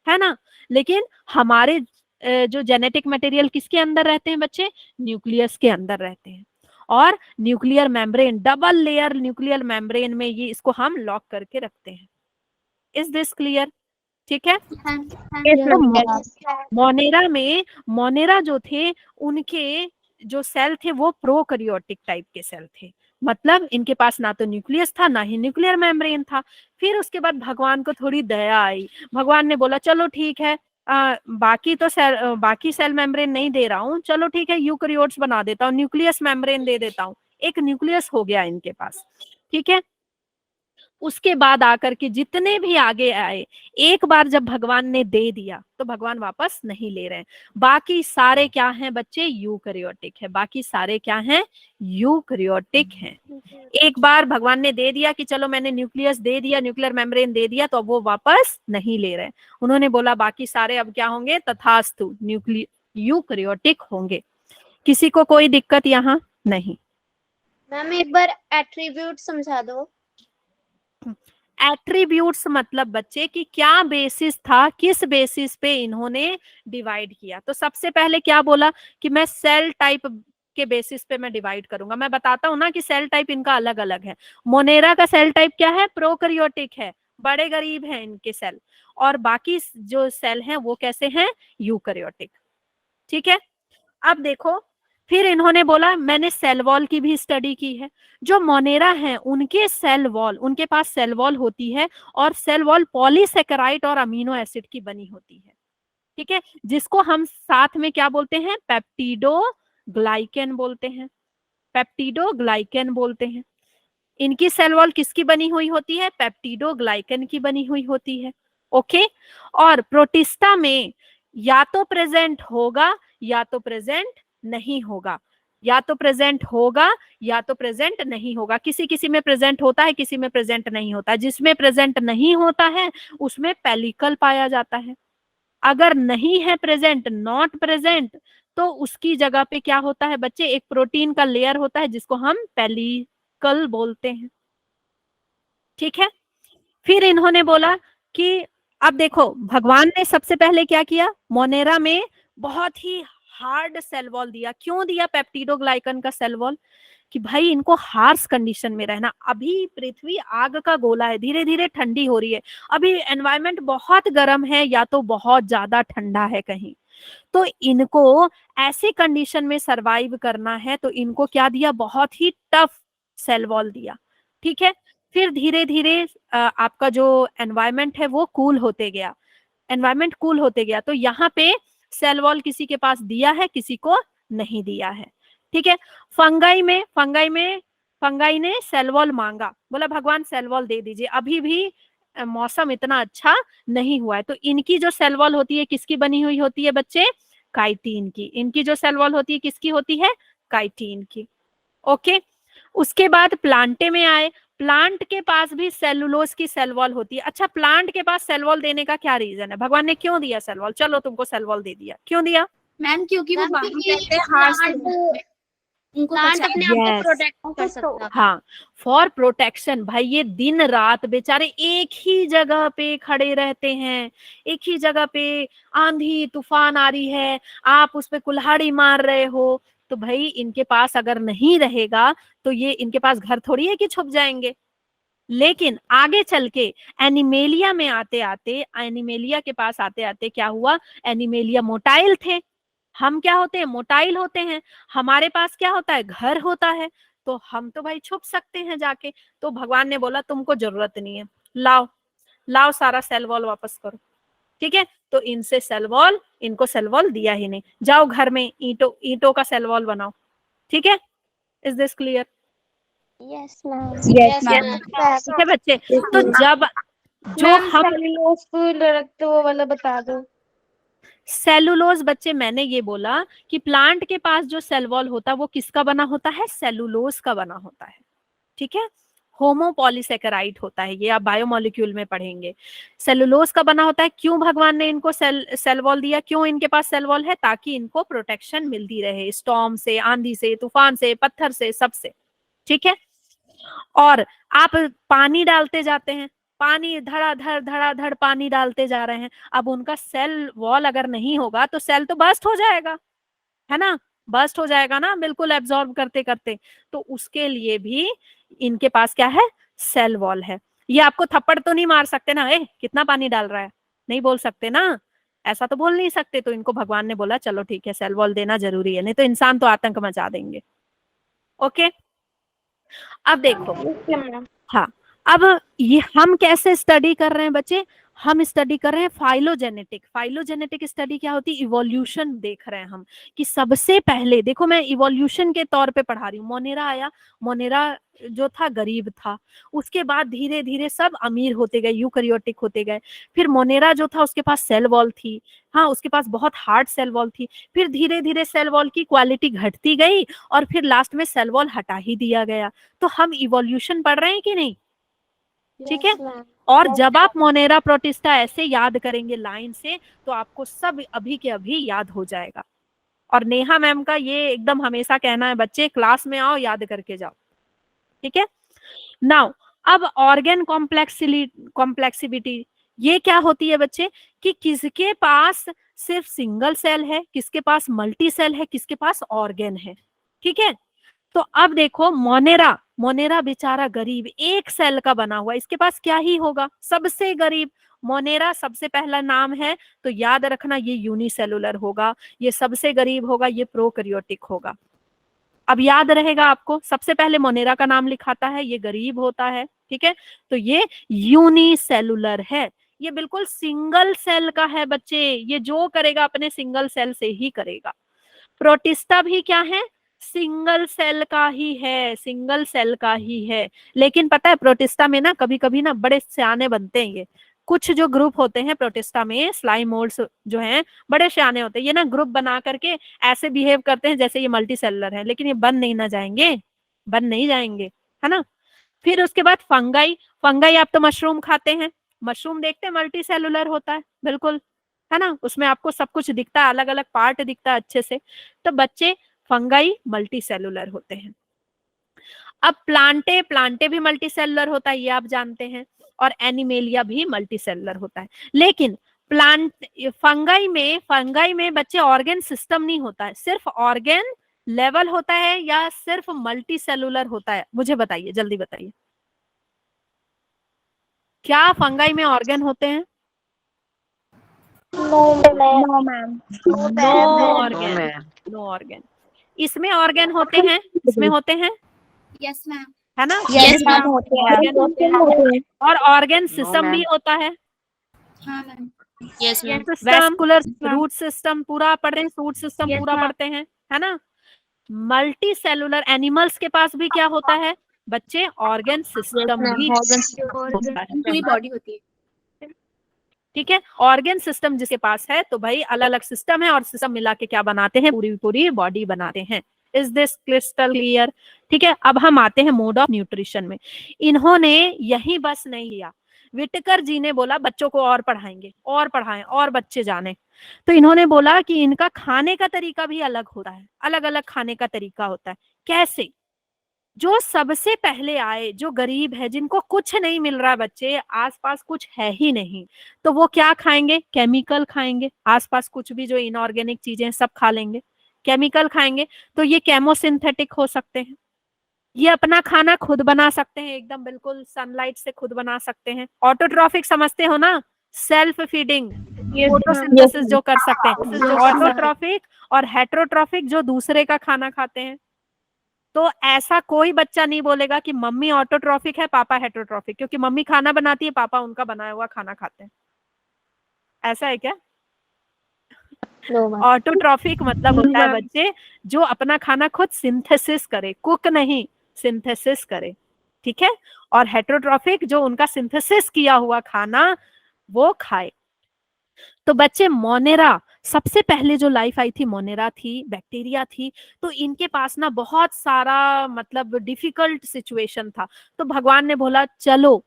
है ना। लेकिन हमारे जो जेनेटिक मटेरियल किसके अंदर रहते हैं बच्चे, न्यूक्लियस के अंदर रहते हैं। और nuclear membrane, double layer nuclear membrane में ये इसको हम लॉक करके रखते हैं। इज दिस क्लियर, ठीक है। तो मोनेरा जो थे, उनके जो सेल थे वो प्रोकैरियोटिक टाइप के सेल थे, मतलब इनके पास ना तो न्यूक्लियस था ना ही न्यूक्लियर मेम्ब्रेन था। फिर उसके बाद भगवान को थोड़ी दया आई, भगवान ने बोला चलो ठीक है, बाकी सेल मेम्ब्रेन नहीं दे रहा हूँ, चलो ठीक है यूकैरियोट्स बना देता हूँ, न्यूक्लियस मेम्ब्रेन दे देता हूँ। एक न्यूक्लियस हो गया इनके पास, ठीक है। उसके बाद आकर के जितने भी आगे आए, एक बार जब भगवान ने दे दिया तो भगवान वापस नहीं ले रहे हैं। बाकी सारे क्या हैं बच्चे, यूकैरियोटिक है, बाकी सारे क्या हैं, यूकैरियोटिक हैं। एक बार भगवान ने दे दिया कि चलो मैंने न्यूक्लियस दे दिया, न्यूक्लियर मेम्ब्रेन दे दिया, तो अब वो वापस नहीं ले रहे। उन्होंने बोला बाकी सारे अब क्या होंगे, तथास्तु यूकैरियोटिक होंगे। किसी को कोई दिक्कत यहाँ नहीं। मैम एक बार एट्रीब्यूट समझा दो। एट्रीब्यूट्स मतलब बच्चे कि क्या बेसिस था, किस बेसिस पे इन्होंने डिवाइड किया। तो सबसे पहले क्या बोला कि मैं सेल टाइप के बेसिस पे मैं डिवाइड करूंगा। मैं बताता हूं ना कि सेल टाइप इनका अलग अलग है। मोनेरा का सेल टाइप क्या है, प्रोकैरियोटिक है, बड़े गरीब हैं इनके सेल, और बाकी जो सेल हैं वो कैसे हैं, यूकैरियोटिक, ठीक है। अब देखो, फिर इन्होंने बोला मैंने सेल वॉल की भी स्टडी की है। जो मोनेरा है उनके सेल वॉल, उनके पास सेल वॉल होती है, और सेल वॉल पॉलीसेकेराइड और अमीनो एसिड की बनी होती है, ठीक है, जिसको हम साथ में क्या बोलते हैं, पेप्टिडोग्लाइकन बोलते हैं, पेप्टिडोग्लाइकन बोलते हैं। इनकी सेल वॉल किसकी बनी हुई होती है, पेप्टिडोग्लाइकन की बनी हुई होती है, ओके। और प्रोटिस्टा में या तो प्रेजेंट होगा या तो प्रेजेंट नहीं होगा, या तो प्रेजेंट होगा या तो प्रेजेंट नहीं होगा। किसी किसी में प्रेजेंट होता है, किसी में प्रेजेंट नहीं होता। जिसमें प्रेजेंट नहीं होता है उसमें पेलिकल पाया जाता है। अगर नहीं है प्रेजेंट, नॉट प्रेजेंट, तो उसकी जगह पे क्या होता है बच्चे, एक प्रोटीन का लेयर होता है जिसको हम पेलिकल बोलते हैं, ठीक है। फिर इन्होंने बोला कि अब देखो भगवान ने सबसे पहले क्या किया, मोनेरा में बहुत ही हार्ड सेल वॉल दिया। क्यों दिया पेप्टिडोग्लाइकन का सेल वॉल, कि भाई इनको हार्श कंडीशन में रहना। अभी पृथ्वी आग का गोला है, धीरे धीरे ठंडी हो रही है, अभी एनवायरमेंट बहुत गर्म है या तो बहुत ज्यादा ठंडा है कहीं, तो इनको ऐसी कंडीशन में सरवाइव करना है, तो इनको क्या दिया, बहुत ही टफ सेल वॉल दिया, ठीक है। फिर धीरे धीरे आपका जो एनवायरमेंट है वो कूल होते गया, एनवायरमेंट कूल होते गया, तो यहाँ पे सेल वॉल किसी के पास दिया है, किसी को नहीं दिया है, ठीक है। फंगाई में फंगाई ने सेल वॉल मांगा, बोला भगवान सेल वॉल दे दीजिए, अभी भी मौसम इतना अच्छा नहीं हुआ है। तो इनकी जो सेल वॉल होती है किसकी बनी हुई होती है बच्चे? काइटिन की। इनकी जो सेल वॉल होती है किसकी होती है? काइटिन की। ओके, उसके बाद प्लांटे में आए। प्लांट के पास भी सेलुलोज की सेल वॉल होती है। अच्छा, प्लांट के पास सेल वॉल देने का क्या रीजन है? भगवान ने क्यों दिया सेल वॉल? चलो तुमको सेल वॉल दे दिया, क्यों दिया? मैम क्योंकि वो मैम, बाहर क्योंकि रहते हैं हार्श प्लांट उनको प्लांट बचाने अपने आप को Yes. प्रोटेक्ट कर सकता है। हाँ, फॉर प्रोटेक्शन। भाई ये दिन रात बेचारे एक ही जगह पे खड़े रहते हैं, एक ही जगह पे आंधी तूफान आ रही है, आप उस पे कुल्हाड़ी मार रहे हो, तो भाई इनके पास अगर नहीं रहेगा तो ये इनके पास घर थोड़ी है कि छुप जाएंगे। लेकिन आगे चल के एनिमेलिया में आते आते, एनिमेलिया के पास आते आते क्या हुआ? एनिमेलिया मोटाइल थे, हम क्या होते हैं? मोटाइल होते हैं। हमारे पास क्या होता है? घर होता है, तो हम तो भाई छुप सकते हैं जाके। तो भगवान ने बोला तुमको जरूरत नहीं है, लाओ लाओ सारा सेल वॉल वापस करो। ठीक है, तो इनसे सेल वॉल, इनको सेल वॉल दिया ही नहीं। जाओ घर में ईंटों का सेल वॉल बनाओ। ठीक है, is this clear? Yes ma'am. Yes, ma'am. ठीक है बच्चे, तो जब जो हम सेलुलोज को रखते वो वाला बता दो। सेलुलोज, बच्चे मैंने ये बोला कि प्लांट के पास जो सेल वॉल होता है वो किसका बना होता है? सेलुलोज का बना होता है। ठीक है, होमोपॉलीसेकेराइड होता है, ये आप बायोमोलिक्यूल में पढ़ेंगे। सेलुलोज का बना होता है। क्यों भगवान ने इनको सेल वॉल दिया? क्यों इनके पास सेल वॉल है? ताकि इनको प्रोटेक्शन मिलती रहे स्टॉर्म से, आंधी से, तूफान से, पत्थर से, सबसे। ठीक है, और आप पानी डालते जाते हैं, पानी धड़ाधड़ पानी डालते जा रहे हैं, अब उनका सेल वॉल अगर नहीं होगा तो सेल तो बर्स्ट हो जाएगा, है ना? बर्स्ट हो जाएगा ना, बिल्कुल एब्जॉर्ब करते करते। तो उसके लिए भी इनके पास क्या है? सेल वॉल है। ये आपको थप्पड़ तो नहीं मार सकते ना, कितना पानी डाल रहा है, नहीं बोल सकते ना, ऐसा तो बोल नहीं सकते। तो इनको भगवान ने बोला चलो ठीक है, सेल वॉल देना जरूरी है, नहीं तो इंसान तो आतंक मचा देंगे। ओके, अब देखो, हाँ, अब ये हम कैसे स्टडी कर रहे हैं बच्चे? हम स्टडी कर रहे हैं फाइलोजेनेटिक। फाइलोजेनेटिक स्टडी क्या होती है? इवोल्यूशन देख रहे हैं हम, कि सबसे पहले देखो, मैं इवोल्यूशन के तौर पे पढ़ा रही हूँ। मोनेरा आया, मोनेरा जो था गरीब था, उसके बाद धीरे धीरे सब अमीर होते गए, यूकैरियोटिक होते गए। फिर मोनेरा जो था उसके पास सेल वॉल थी, हाँ उसके पास बहुत हार्ड सेल वॉल थी। फिर धीरे धीरे सेल वॉल की क्वालिटी घटती गई और फिर लास्ट में सेल वॉल हटा ही दिया गया। तो हम इवोल्यूशन पढ़ रहे हैं कि नहीं? ठीक है, और जब आप मोनेरा प्रोटिस्टा ऐसे याद करेंगे लाइन से, तो आपको सब अभी के अभी याद हो जाएगा। और नेहा मैम का ये एकदम हमेशा कहना है, बच्चे क्लास में आओ याद करके जाओ। ठीक है, नाउ अब ऑर्गन कॉम्प्लेक्सिबिलिटी, ये क्या होती है बच्चे? कि किसके पास सिर्फ सिंगल सेल है, किसके पास मल्टी सेल है, किसके पास ऑर्गन है। ठीक है, तो अब देखो मोनेरा, मोनेरा बेचारा गरीब, एक सेल का बना हुआ, इसके पास क्या ही होगा? सबसे गरीब मोनेरा, सबसे पहला नाम है तो याद रखना ये यूनिसेलुलर होगा, ये सबसे गरीब होगा, ये प्रोकैरियोटिक होगा। अब याद रहेगा आपको, सबसे पहले मोनेरा का नाम लिखाता है, ये गरीब होता है। ठीक है, तो ये यूनिसेलुलर है, ये बिल्कुल सिंगल सेल का है बच्चे, ये जो करेगा अपने सिंगल सेल से ही करेगा। प्रोटिस्टा भी क्या है? सिंगल सेल का ही है, सिंगल सेल का ही है। लेकिन पता है प्रोटिस्टा में ना कभी कभी ना बड़े सियाने बनते हैं ये, कुछ जो ग्रुप होते हैं प्रोटिस्टा में, स्लाइम मोल्ड्स जो हैं बड़े सियाने होते हैं, ये ना ग्रुप बना करके ऐसे बिहेव करते हैं जैसे ये मल्टी सेलुलर है, लेकिन ये बन नहीं ना जाएंगे, बन नहीं जाएंगे, है ना? फिर उसके बाद फंगाई, फंगाई आप तो मशरूम खाते हैं, मशरूम देखते हैं मल्टी सेलुलर होता है, बिल्कुल, है ना? उसमें आपको सब कुछ दिखता है, अलग अलग पार्ट दिखता है अच्छे से। तो बच्चे फंगाई मल्टी सेलुलर होते हैं। अब प्लांटे, प्लांटे भी मल्टी सेलुलर होता है, ये आप जानते हैं, और एनिमेलिया भी मल्टी सेलुलर होता है। लेकिन प्लांट फंगाई में बच्चे ऑर्गन सिस्टम नहीं होता है, सिर्फ ऑर्गन लेवल होता है या सिर्फ मल्टी सेलुलर होता है? मुझे बताइए, जल्दी बताइए, क्या फंगाई में ऑर्गन होते हैं? No ma'am. No organ, no organ. इसमें ऑर्गन होते हैं, इसमें होते हैं, यस मैम। है ना? Yes, ma'am, होते हैं। ऑर्गन होते हैं, और ऑर्गन सिस्टम भी होता है, हाँ ma'am. Yes ma'am. Vascular root system पूरा पढ़ रहे हैं, रूट सिस्टम पूरा पढ़ते हैं, है ना? मल्टी सेलुलर एनिमल्स के पास भी क्या होता है? बच्चे ऑर्गन सिस्टम भी होता है, पूरी बॉडी होती है। ठीक है। ऑर्गन सिस्टम जिसके पास है तो भाई अलग अलग सिस्टम है और सिस्टम मिला के क्या बनाते हैं, पूरी पूरी बॉडी बनाते हैं। Is this crystal clear? ठीक है। अब हम आते हैं मोड ऑफ न्यूट्रिशन में। इन्होंने यही बस नहीं लिया, विटेकर जी ने बोला बच्चों को और पढ़ाएंगे और पढ़ाएं और बच्चे जाने, तो इन्होंने बोला कि इनका खाने का तरीका भी अलग होता है, अलग अलग खाने का तरीका होता है। कैसे? जो सबसे पहले आए, जो गरीब है, जिनको कुछ नहीं मिल रहा, बच्चे आसपास कुछ है ही नहीं, तो वो क्या खाएंगे? केमिकल खाएंगे। आसपास कुछ भी जो इनऑर्गेनिक चीजें सब खा लेंगे, केमिकल खाएंगे। तो ये केमोसिंथेटिक हो सकते हैं, ये अपना खाना खुद बना सकते हैं, एकदम बिल्कुल सनलाइट से खुद बना सकते हैं। ऑटोट्रॉफिक समझते हो ना, सेल्फ फीडिंग, फोटोसिंथेसिस जो कर सकते हैं। ऑटोट्रॉफिक और हेटेरोट्रॉफिक जो दूसरे का खाना खाते हैं। तो ऐसा कोई बच्चा नहीं बोलेगा कि मम्मी ऑटोट्रॉफिक है पापा हेटेरोट्रॉफिक, क्योंकि मम्मी खाना बनाती है, पापा उनका बनाया हुआ खाना खाते हैं। ऐसा है क्या? ऑटोट्रॉफिक मतलब होता है बच्चे जो अपना खाना खुद सिंथेसिस करे, कुक नहीं, सिंथेसिस करे, ठीक है। और हेटेरोट्रॉफिक जो उनका सिंथेसिस किया हुआ खाना वो खाए। तो बच्चे मोनेरा, सबसे पहले जो लाइफ आई थी मोनेरा थी, बैक्टीरिया थी। तो इनके पास ना बहुत सारा मतलब डिफिकल्ट सिचुएशन था, तो भगवान ने बोला चलो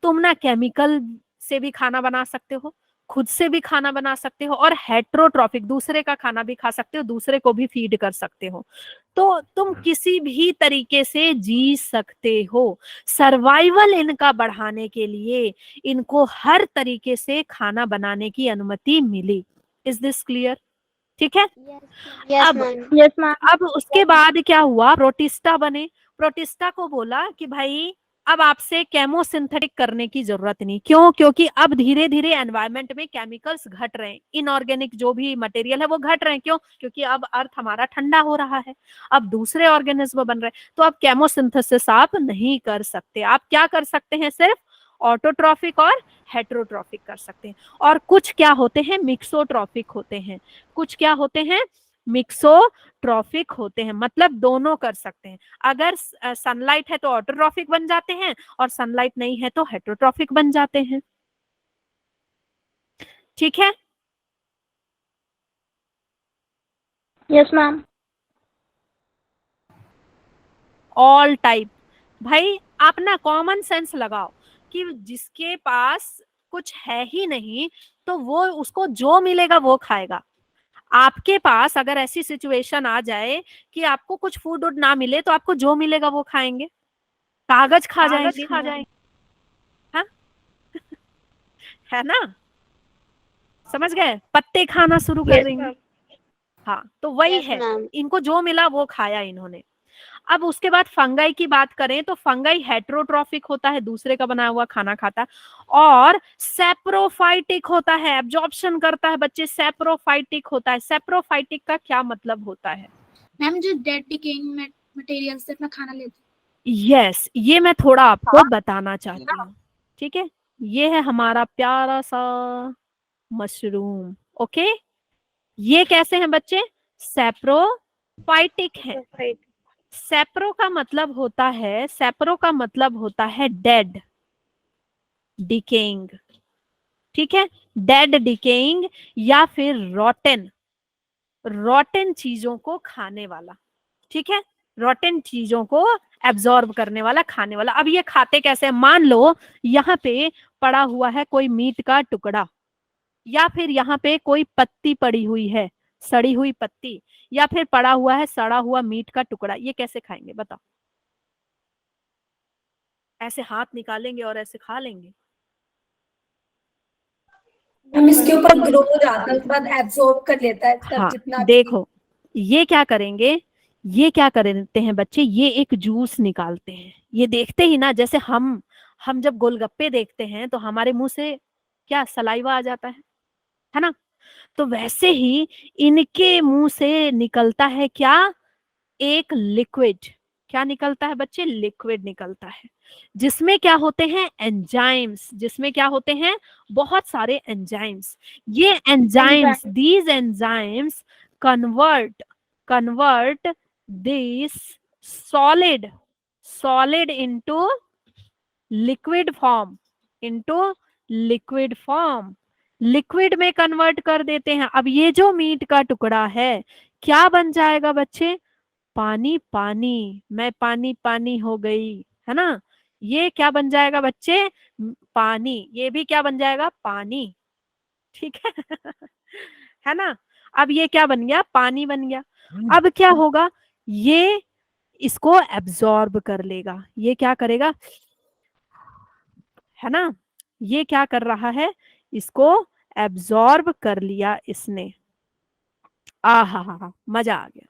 तुम ना केमिकल से भी खाना बना सकते हो, खुद से भी खाना बना सकते हो, और हेटेरोट्रॉफिक दूसरे का खाना भी खा सकते हो, दूसरे को भी फीड कर सकते हो। तो तुम किसी भी तरीके से जी सकते हो। सर्वाइवल इनका बढ़ाने के लिए इनको हर तरीके से खाना बनाने की अनुमति मिली। Is this clear? ठीक है। अब उसके बाद क्या हुआ, प्रोटिस्टा बने। प्रोटिस्टा को बोला कि भाई अब आपसे केमोसिंथेटिक करने की जरूरत नहीं। क्यों? क्योंकि अब धीरे धीरे एनवायरनमेंट में केमिकल्स घट रहे हैं, इनऑर्गेनिक जो भी मटेरियल है वो घट रहे हैं। क्यों? क्योंकि अब अर्थ हमारा ठंडा हो रहा है, अब दूसरे ऑर्गेनिज्म बन रहे हैं, तो अब केमोसिंथेसिस आप नहीं कर सकते। आप क्या कर सकते हैं? सिर्फ ऑटोट्रॉफिक और हेटेरोट्रॉफिक कर सकते हैं। और कुछ क्या होते हैं? मिक्सोट्रॉफिक होते हैं। कुछ क्या होते हैं? मिक्सोट्रॉफिक होते हैं, मतलब दोनों कर सकते हैं। अगर सनलाइट है तो ऑटोट्रॉफिक बन जाते हैं, और सनलाइट नहीं है तो हेटेरोट्रॉफिक बन जाते हैं। ठीक है। Yes ma'am. All type. भाई आप ना कॉमन सेंस लगाओ कि जिसके पास कुछ है ही नहीं तो वो उसको जो मिलेगा वो खाएगा। आपके पास अगर ऐसी सिचुएशन आ जाए कि आपको कुछ फूड वूड ना मिले तो आपको जो मिलेगा वो खाएंगे, कागज खा जाएंगे, हाँ है ना, समझ गए? पत्ते खाना शुरू कर देंगे। हाँ तो वही है, इनको जो मिला वो खाया इन्होंने। अब उसके बाद फंगाई की बात करें तो फंगाई हेटेरोट्रॉफिक होता है, दूसरे का बनाया हुआ खाना खाता है, और सेप्रोफाइटिक होता है, एब्जॉर्प्शन करता है बच्चे, सेप्रोफाइटिक होता है। सेप्रोफाइटिक का क्या मतलब होता है? मैम जो डेड डिकेइंग मटेरियल से अपना खाना लेते हैं। यस, ये मैं थोड़ा आपको बताना चाहती हूँ। ठीक है, ये है हमारा प्यारा सा मशरूम। ओके, ये कैसे हैं बच्चे? सेप्रोफाइटिक है। सेप्रो का मतलब होता है, सेप्रो का मतलब होता है डेड डिकेइंग। ठीक है, डेड डिकेइंग या फिर रॉटन, रॉटन चीजों को खाने वाला। ठीक है, रॉटन चीजों को एब्जॉर्ब करने वाला, खाने वाला। अब ये खाते कैसे? मान लो यहाँ पे पड़ा हुआ है कोई मीट का टुकड़ा, या फिर यहाँ पे कोई पत्ती पड़ी हुई है, सड़ी हुई पत्ती, या फिर पड़ा हुआ है सड़ा हुआ मीट का टुकड़ा। ये कैसे खाएंगे बताओ? ऐसे हाथ निकालेंगे और ऐसे खा लेंगे? हम इसके ऊपर ग्रो हो जाता है, उसके बाद एब्सॉर्ब कर लेता है तब हाँ, जितना देखो ये क्या करेंगे, ये क्या करते हैं बच्चे, ये एक जूस निकालते हैं। ये देखते ही ना, जैसे हम जब गोलगप्पे देखते हैं तो हमारे मुंह से क्या सलाइवा आ जाता है ना? तो वैसे ही इनके मुंह से निकलता है क्या? एक लिक्विड। क्या निकलता है बच्चे? लिक्विड निकलता है, जिसमें क्या होते हैं? एंजाइम्स। जिसमें क्या होते हैं? बहुत सारे एंजाइम्स। ये enzymes, these enzymes convert this solid solid into liquid form, into liquid form, liquid में कन्वर्ट कर देते हैं। अब ये जो मीट का टुकड़ा है क्या बन जाएगा बच्चे? पानी पानी, मैं पानी पानी हो गई, है ना। ये क्या बन जाएगा बच्चे? पानी। ये भी क्या बन जाएगा? पानी, ठीक है है ना। अब ये क्या बन गया? पानी बन गया। अब क्या होगा? ये इसको एब्जॉर्ब कर लेगा। ये क्या करेगा? है ना, ये क्या कर रहा है? इसको एब्जॉर्ब कर लिया इसने। हा, मजा आ गया।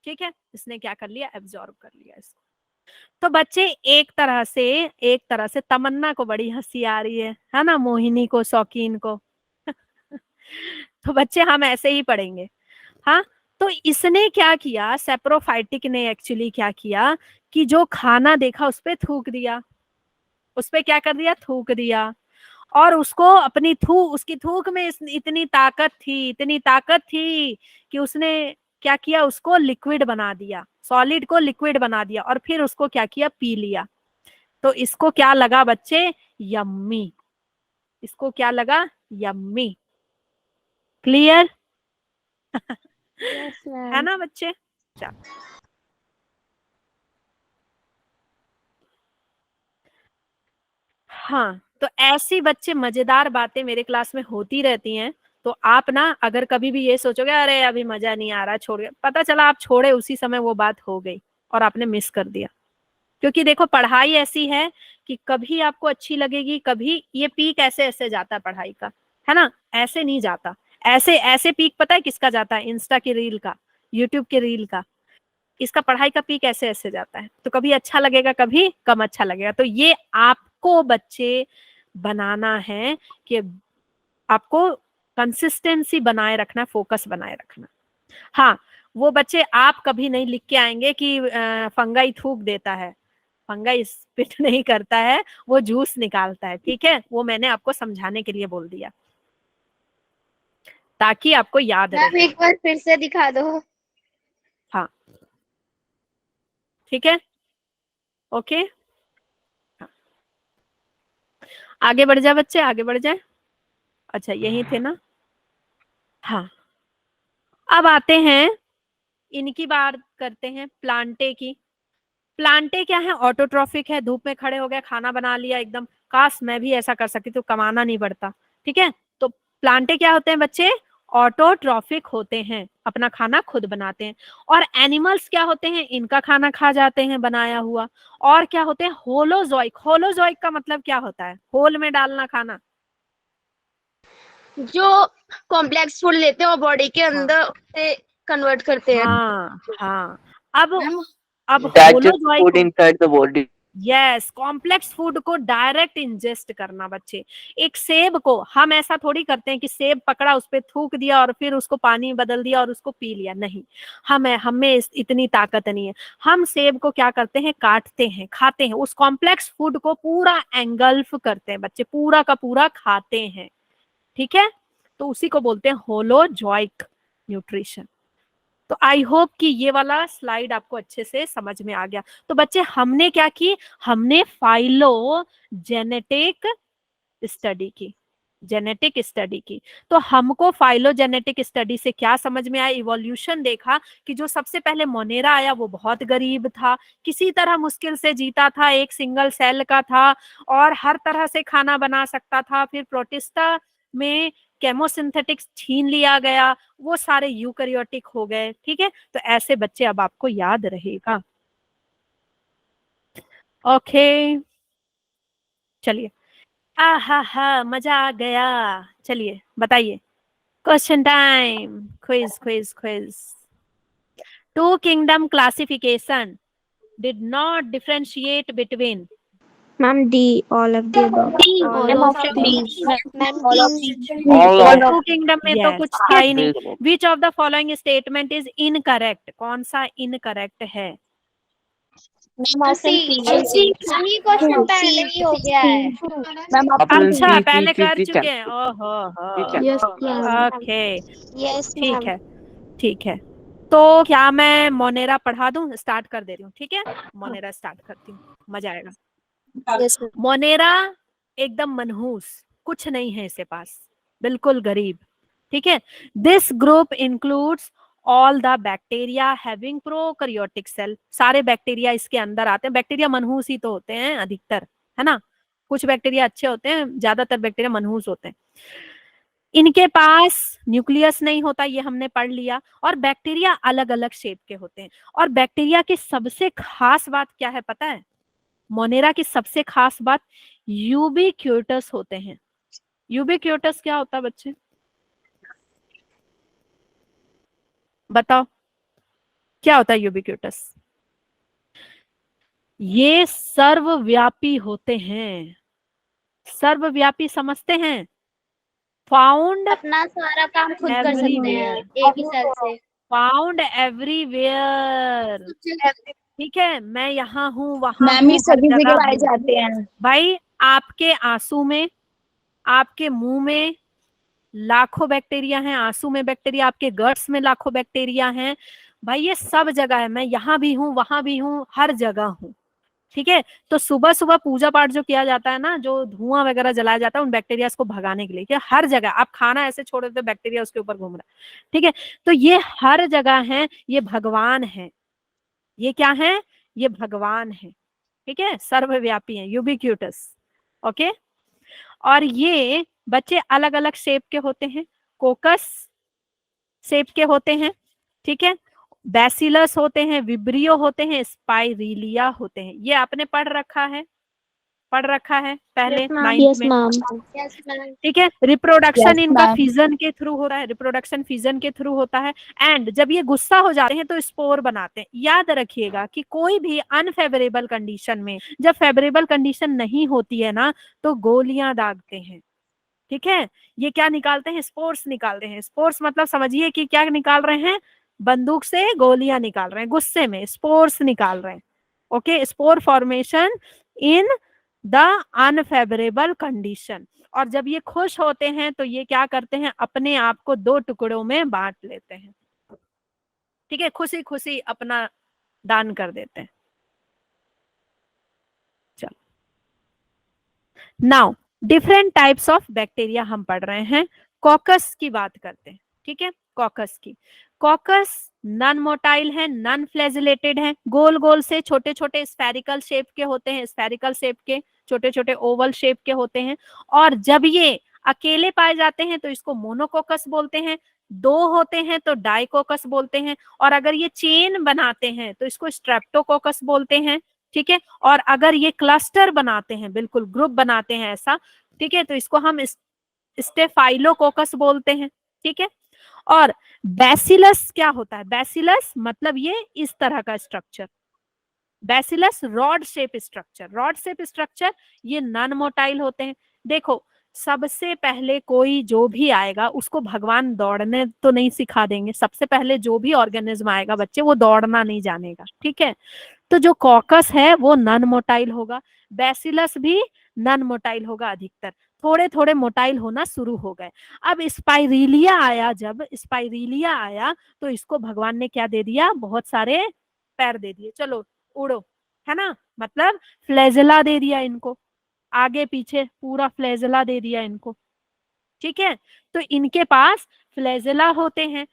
ठीक है, इसने क्या कर लिया? एब्जॉर्ब कर लिया इसको। तो बच्चे एक तरह से तमन्ना को बड़ी हंसी आ रही है ना, मोहिनी को, शौकीन को तो बच्चे हम ऐसे ही पढ़ेंगे। हाँ, तो इसने क्या किया? सेप्रोफाइटिक ने एक्चुअली क्या किया कि जो खाना देखा उस पे थूक दिया, उस पे क्या कर दिया? थूक दिया। और उसको अपनी उसकी थूक में इतनी ताकत थी कि उसने क्या किया? उसको लिक्विड बना दिया, सॉलिड को लिक्विड बना दिया, और फिर उसको क्या किया? पी लिया। तो इसको क्या लगा बच्चे? यम्मी। इसको क्या लगा? यम्मी। क्लियर यस है मैम। ना बच्चे? चल, हाँ, तो ऐसी बच्चे मजेदार बातें मेरे क्लास में होती रहती हैं। तो आप ना अगर कभी भी ये सोचोगे अरे अभी मजा नहीं आ रहा, छोड़, पता चला आप छोड़े उसी समय वो बात हो गई और आपने मिस कर दिया। क्योंकि देखो पढ़ाई ऐसी है कि कभी आपको अच्छी लगेगी, कभी ये पीक ऐसे ऐसे जाता है पढ़ाई का, है ना, ऐसे नहीं जाता। ऐसे ऐसे पीक पता है किसका जाता है? इंस्टा की रील का, यूट्यूब के रील का। इसका पढ़ाई का पीक ऐसे ऐसे जाता है। तो कभी अच्छा लगेगा, कभी कम अच्छा लगेगा। तो ये आपको बच्चे बनाना है कि आपको कंसिस्टेंसी बनाए रखना, फोकस बनाए रखना। हाँ, वो बच्चे आप कभी नहीं लिख के आएंगे कि फंगाई थूक देता है। फंगाई स्पिट नहीं करता है, वो जूस निकालता है। ठीक है, वो मैंने आपको समझाने के लिए बोल दिया ताकि आपको याद मैम रहे। एक बार फिर से दिखा दो। हाँ, ठीक है, ओके। हाँ। आगे बढ़ जाए बच्चे, आगे बढ़ जाए। अच्छा, यही थे ना। हाँ, अब आते हैं, इनकी बात करते हैं, प्लांटे की। प्लांटे क्या है? ऑटोट्रॉफिक है। धूप में खड़े हो गए, खाना बना लिया एकदम। काश मैं भी ऐसा कर सकती तो कमाना नहीं पड़ता। ठीक है, तो प्लांटे क्या होते हैं बच्चे? ऑटोट्रॉफिक होते हैं, अपना खाना खुद बनाते हैं। और एनिमल्स क्या होते हैं? इनका खाना खा जाते हैं बनाया हुआ। और क्या होते हैं? होलोजोइक। होलोजोइक का मतलब क्या होता है? होल में डालना खाना। जो कॉम्प्लेक्स फूड लेते हैं और बॉडी के अंदर से कन्वर्ट करते हैं। हाँ हाँ, अब ma'am Digest holozoic, food inside the body. Yes, complex food को डायरेक्ट इंजेस्ट करना बच्चे। एक सेब को हम ऐसा थोड़ी करते हैं कि सेब पकड़ा, उस पर थूक दिया और फिर उसको पानी बदल दिया और उसको पी लिया। नहीं, हमें इतनी ताकत नहीं है। हम सेब को क्या करते हैं? काटते हैं, खाते हैं। उस कॉम्प्लेक्स फूड को पूरा एंगल्फ करते हैं बच्चे, पूरा का पूरा खाते हैं। ठीक है, तो उसी को बोलते हैं होलोजोइक न्यूट्रिशन। तो आई होप कि ये वाला स्लाइड आपको अच्छे से समझ में आ गया। तो बच्चे हमने क्या की? हमने फाइलोजेनेटिक स्टडी की, जेनेटिक स्टडी की। तो हमको फाइलोजेनेटिक स्टडी से क्या समझ में आया? इवोल्यूशन देखा कि जो सबसे पहले मोनेरा आया वो बहुत गरीब था, किसी तरह मुश्किल से जीता था, एक सिंगल सेल का था और हर तरह से खाना बना सकता था। फिर प्रोटिस्टा में केमोसिंथेटिक्स छीन लिया गया, वो सारे यूकैरियोटिक हो गए। ठीक है, तो ऐसे बच्चे अब आपको याद रहेगा। ओके, चलिए, हा मजा आ गया। चलिए बताइए, question time, quiz quiz quiz. Two kingdom classification did not differentiate between. Ma'am, D, all of the above. All of these. Ma'am All तीन। of टू किंगडम में तो Yes. कुछ था ही नहीं। these. Which of the following statement is incorrect? कौन सा incorrect है? सी। मैम ये क्वेश्चन पहले ही हो गया है। मैम ऑप्शन अच्छा, C, पहले C, कर C, चुके C, हैं। ओहो, C, Yes, ma'am. Okay, yes ठीक मैम। है, ठीक है। तो क्या मैं मोनेरा पढ़ा दूं? स्टार्ट कर दे रही हूँ, ठीक है। मोनेरा स्टार्ट करती हूँ, मजा आएगा। Yes ma'am. मोनेरा एकदम मनहूस, कुछ नहीं है इसके पास, बिल्कुल गरीब, ठीक है। This group includes all the bacteria having prokaryotic cell, सारे बैक्टीरिया इसके अंदर आते हैं। बैक्टीरिया मनहूस ही तो होते हैं अधिकतर, है ना। कुछ बैक्टीरिया अच्छे होते हैं, ज्यादातर बैक्टीरिया मनहूस होते हैं। इनके पास न्यूक्लियस नहीं होता, ये हमने पढ़ लिया। और बैक्टीरिया अलग अलग शेप के होते हैं। और बैक्टीरिया की सबसे खास बात क्या है पता है? मोनेरा की सबसे खास बात यूबिक्यूटस होते हैं। यूबिक्यूटस क्या होता है बच्चे, बताओ क्या होता है यूबिक्यूटस? ये सर्वव्यापी होते हैं। सर्वव्यापी समझते हैं? फाउंड अपना सारा काम खुद कर सकते हैं एवरीवेयर, एक ही सेल से। फाउंड एवरीवेयर, ठीक है। मैं यहाँ हूँ, वहां मैम ये हूँ, हर सभी जगह जगह पाए हूँ। जाते हैं। भाई आपके आंसू में, आपके मुंह में लाखों बैक्टीरिया हैं, आंसू में बैक्टीरिया, आपके गट्स में लाखों बैक्टीरिया हैं। भाई ये सब जगह है, मैं यहाँ भी हूँ, वहां भी हूँ, हर जगह हूँ, ठीक है। तो सुबह सुबह पूजा पाठ जो किया जाता है ना, जो धुआं वगैरह जलाया जाता है उन बैक्टीरिया को भगाने के लिए, कि हर जगह आप खाना ऐसे छोड़ देते बैक्टीरिया उसके ऊपर घूम रहा है, ठीक है। तो ये हर जगह है, ये भगवान है। ये क्या है? ये भगवान है, ठीक है। सर्वव्यापी है, यूबिक्यूटस, ओके। और ये बच्चे अलग अलग शेप के होते हैं। कोकस शेप के होते हैं, ठीक है। बैसिलस होते हैं, विब्रियो होते हैं, स्पाइरिलिया होते हैं। ये आपने पढ़ रखा है, पढ़ रखा है पहले Yes, ma'am. 9th Yes, में, ma'am. Yes ma'am. ठीक है। रिप्रोडक्शन Yes, इनका ma'am. फिजन के थ्रू हो रहा है, रिप्रोडक्शन फिजन के थ्रू होता है। एंड जब ये गुस्सा हो जाते हैं तो स्पोर बनाते हैं। याद रखिएगा कि कोई भी अनफेवरेबल कंडीशन में, जब फेवरेबल कंडीशन नहीं होती है ना, तो गोलियां दागते हैं, ठीक है। ये क्या निकालते हैं? स्पोर्स निकालते हैं। स्पोर्स मतलब समझिए कि क्या निकाल रहे हैं? बंदूक से गोलियां निकाल रहे हैं, गुस्से में स्पोर्स निकाल रहे हैं, okay. Spore formation in the unfavourable condition. और जब ये खुश होते हैं तो ये क्या करते हैं? अपने आप को 2 टुकड़ों में बांट लेते हैं, ठीक है। खुशी खुशी अपना दान कर देते हैं। चलो, now different types of bacteria हम पढ़ रहे हैं। कॉकस की बात करते हैं, ठीक है। कॉकस की, कॉकस नॉन मोटाइल है, नॉन फ्लैजिलेटेड है, गोल गोल से छोटे छोटे स्फेरिकल शेप के होते हैं, स्फेरिकल शेप के, छोटे छोटे ओवल शेप के होते हैं। और जब ये अकेले पाए जाते हैं तो इसको मोनोकोकस बोलते हैं, 2 होते हैं तो डाइकोकस बोलते हैं, और अगर ये चेन बनाते हैं तो इसको स्ट्रेप्टोकोकस बोलते हैं, ठीक है। और अगर ये क्लस्टर बनाते हैं, बिल्कुल ग्रुप बनाते हैं ऐसा, ठीक है, तो इसको हम स्टेफाइलोकोकस बोलते हैं, ठीक है। और बैसिलस क्या होता है? बैसिलस मतलब ये इस तरह का structure, bacillus rod shape structure, rod shape structure, ये नॉन मोटाइल होते हैं। देखो, सबसे पहले कोई जो भी आएगा उसको भगवान दौड़ने तो नहीं सिखा देंगे। सबसे पहले जो भी ऑर्गेनिज्म आएगा बच्चे, वो दौड़ना नहीं जानेगा, ठीक है। तो जो कॉकस है वो नॉन मोटाइल होगा, बैसिलस भी नॉन मोटाइल होगा, अधिकतर थोड़े थोड़े मोटाइल होना शुरू हो गए। अब स्पाइरिलिया आया, जब स्पाइरिलिया आया तो इसको भगवान ने क्या दे दिया? बहुत सारे पैर दे दिए, चलो उड़ो, है ना। मतलब फ्लैजेला दे दिया इनको, आगे पीछे पूरा फ्लैजेला दे दिया इनको, ठीक है। तो इनके पास फ्लैजेला होते हैं,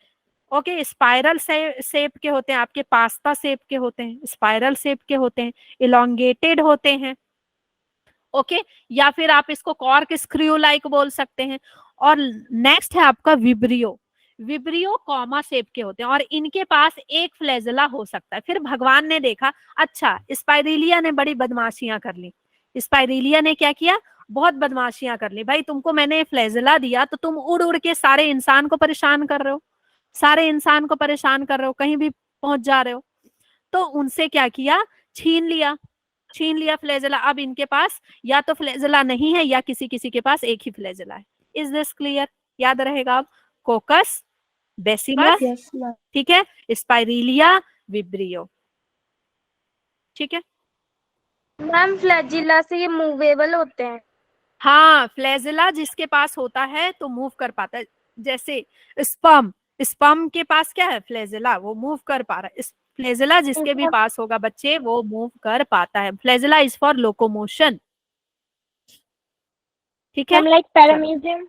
ओके। स्पाइरल शेप के होते हैं, आपके पास्ता शेप के होते हैं, स्पाइरल शेप के होते हैं, इलोंगेटेड होते हैं, ओके। या फिर आप इसको कॉर्क स्क्रू लाइक बोल सकते हैं। और नेक्स्ट है आपका विब्रियो, विब्रियो कॉमा शेप के होते हैं, और इनके पास एक फ्लैजेला हो सकता है। फिर भगवान ने देखा, अच्छा स्पाइरिलिया ने बड़ी बदमाशियां कर ली, स्पाइरिलिया ने क्या किया? बहुत बदमाशियां कर ली। भाई तुमको मैंने फ्लैजेला दिया तो तुम उड़ उड़ के सारे इंसान को परेशान कर रहे हो, सारे इंसान को परेशान कर रहे हो, कहीं भी पहुंच जा रहे हो। तो उनसे क्या किया? छीन लिया, छीन लिया फ्लैजेला। अब इनके पास या तो फ्लैजेला नहीं है या किसी किसी के पास एक ही फ्लैजेला है। Is this clear? याद रहेगा अब, कोकस, बेसिलस, Yes, ma'am. ठीक है, स्पाइरिलिया, विब्रियो, ठीक है। मैम फ्लैजिला से ये मूवेबल होते हैं। हाँ, फ्लैजेला जिसके पास होता है तो मूव कर पाता है, जैसे स्पर्म, स्पर्म के पास क्या है, फ्लैजेला, वो मूव कर पा रहा है। इस फ्लैजेला जिसके भी पास होगा बच्चे वो मूव कर पाता है। फ्लैजेला इज फॉर लोकोमोशन, ठीक है। लाइक पैरामीडियम।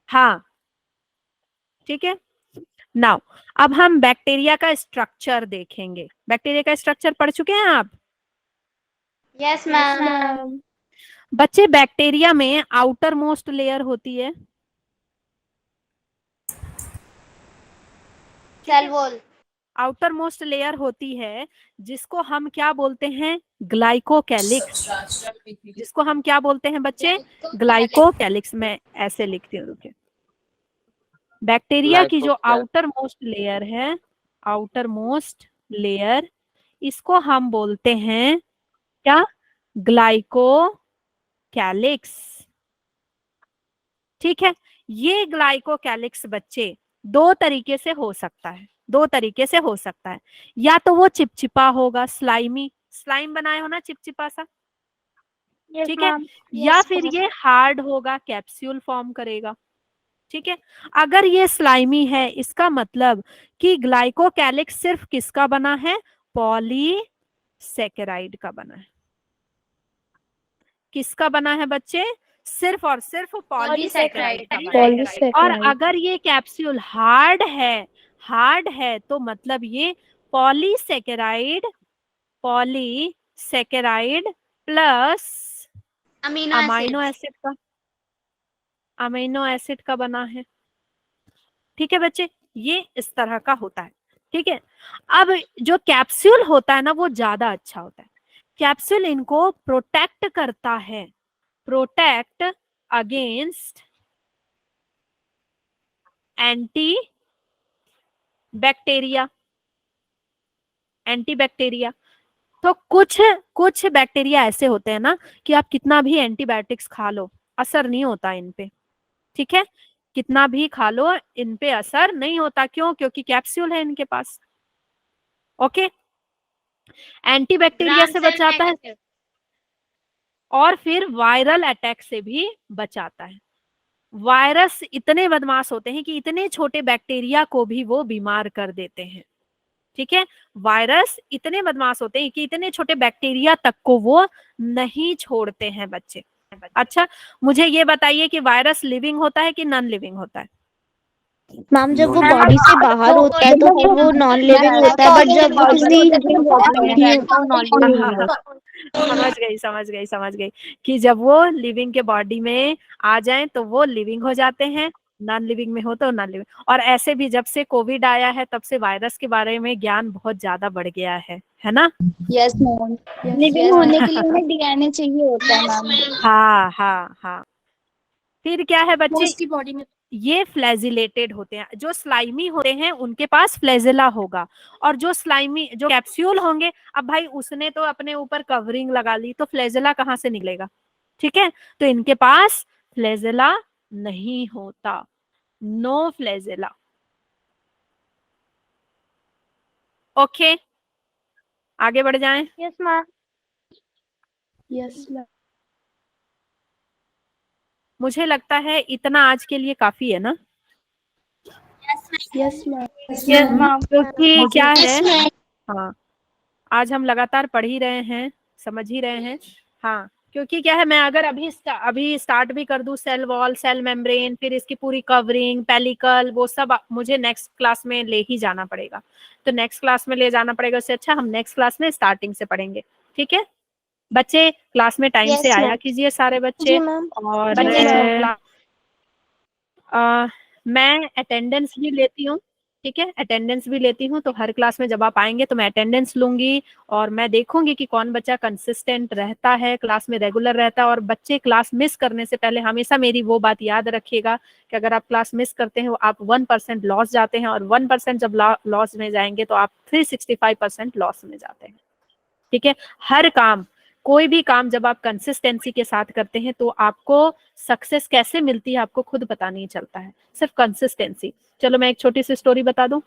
हाँ ठीक है। नाउ अब हम बैक्टीरिया का स्ट्रक्चर देखेंगे। बैक्टीरिया का स्ट्रक्चर पढ़ चुके हैं आप? Yes ma'am. बच्चे बैक्टीरिया में आउटर मोस्ट लेयर होती है cell wall. Outer most layer होती है जिसको हम क्या बोलते हैं, ग्लाइकोकैलिक्स। जिसको हम क्या बोलते हैं बच्चे, ग्लाइकोकैलिक्स। मैं ऐसे लिखती हूँ, रुके। बैक्टीरिया की जो आउटर मोस्ट लेयर है, आउटर मोस्ट लेयर, इसको हम बोलते हैं क्या, ग्लाइकोकैलिक्स। ठीक है। ये ग्लाइकोकैलिक्स बच्चे दो तरीके से हो सकता है, दो तरीके से हो सकता है। या तो वो चिपचिपा होगा, स्लाइमी, स्लाइम बनाए हो ना चिपचिपा सा, ठीक है। या फिर ये हार्ड होगा, कैप्सूल फॉर्म करेगा, ठीक है। अगर ये स्लाइमी है इसका मतलब कि ग्लाइकोकैलिक्स सिर्फ किसका बना है, पॉलीसैकेराइड का बना है। किसका बना है बच्चे, सिर्फ और सिर्फ पॉलीसैकेराइड का बना है। और अगर ये कैप्सूल हार्ड है तो मतलब ये पॉलीसैकेराइड प्लस अमीनो एसिड का बना है, ठीक है बच्चे। ये इस तरह का होता है, ठीक है। अब जो कैप्सूल होता है ना वो ज्यादा अच्छा होता है। कैप्सूल इनको प्रोटेक्ट करता है, प्रोटेक्ट अगेंस्ट एंटी बैक्टीरिया। तो कुछ बैक्टीरिया ऐसे होते हैं ना कि आप कितना भी एंटीबायोटिक्स खा लो असर नहीं होता इन पे, ठीक है। कितना भी खा लो इन पे असर नहीं होता, क्यों, क्योंकि कैप्सूल है इनके पास। ओके। एंटीबैक्टीरिया से बचाता है और फिर वायरल अटैक से भी बचाता है। वायरस इतने बदमाश होते हैं कि इतने छोटे बैक्टीरिया को भी वो बीमार कर देते हैं, ठीक है। वायरस इतने बदमाश होते हैं कि इतने छोटे बैक्टीरिया तक को वो नहीं छोड़ते हैं बच्चे। अच्छा, मुझे ये बताइए कि वायरस लिविंग होता है कि नॉन लिविंग होता है? मैम जब वो बॉडी से बाहर होता है तो फिर वो नॉन लिविंग होता है, बट जब वो किसी समझ गई कि जब वो लिविंग के बॉडी में आ जाएं तो वो लिविंग हो जाते हैं, नॉन लिविंग में हो तो नॉन लिविंग। और ऐसे भी जब से कोविड आया है तब से वायरस के बारे में ज्ञान बहुत ज्यादा बढ़ गया है ना? Yes ma'am. लिविंग होने के लिए उन्हें डीएनए चाहिए होता है मैम। हाँ। फिर क्या है बच्चे, उसकी बॉडी में ये फ्लैजिलेटेड होते हैं। जो स्लाइमी होते हैं उनके पास फ्लैजिला होगा, और जो कैप्सूल होंगे, अब भाई उसने तो अपने ऊपर कवरिंग लगा ली तो फ्लैजिला कहाँ से निकलेगा, ठीक है। तो इनके पास फ्लैजिला नहीं होता, नो फ्लैजिला। ओके, आगे बढ़ जाएं। Yes ma'am. Yes ma'am. मुझे लगता है इतना आज के लिए काफी है ना? Yes ma'am. क्योंकि क्या है, हाँ, आज हम लगातार पढ़ ही रहे हैं, समझ ही रहे हैं। हाँ, क्योंकि क्या है, मैं अगर अभी स्टार्ट भी कर दूं, सेल वॉल, सेल मेम्ब्रेन, फिर इसकी पूरी कवरिंग, पेलिकल, वो सब मुझे नेक्स्ट क्लास में ले ही जाना पड़ेगा। तो नेक्स्ट क्लास में ले जाना पड़ेगा, उससे अच्छा हम नेक्स्ट क्लास में स्टार्टिंग से पढ़ेंगे, ठीक है। बच्चे क्लास में टाइम से आया कीजिए सारे बच्चे। और मैं अटेंडेंस भी लेती हूँ, ठीक है, अटेंडेंस भी लेती हूँ। तो हर क्लास में जब आप आएंगे तो मैं अटेंडेंस लूंगी और मैं देखूंगी कि कौन बच्चा कंसिस्टेंट रहता है, क्लास में रेगुलर रहता है। और बच्चे क्लास मिस करने से पहले हमेशा मेरी वो बात याद रखिएगा कि अगर आप क्लास मिस करते हैं आप 1% लॉस जाते हैं, और 1% जब लॉस में जाएंगे तो आप 365% लॉस में जाते हैं, ठीक है। हर काम, कोई भी काम जब आप कंसिस्टेंसी के साथ करते हैं तो आपको सक्सेस कैसे मिलती है आपको खुद पता नहीं चलता है, सिर्फ कंसिस्टेंसी। चलो मैं एक छोटी सी स्टोरी बता दूं,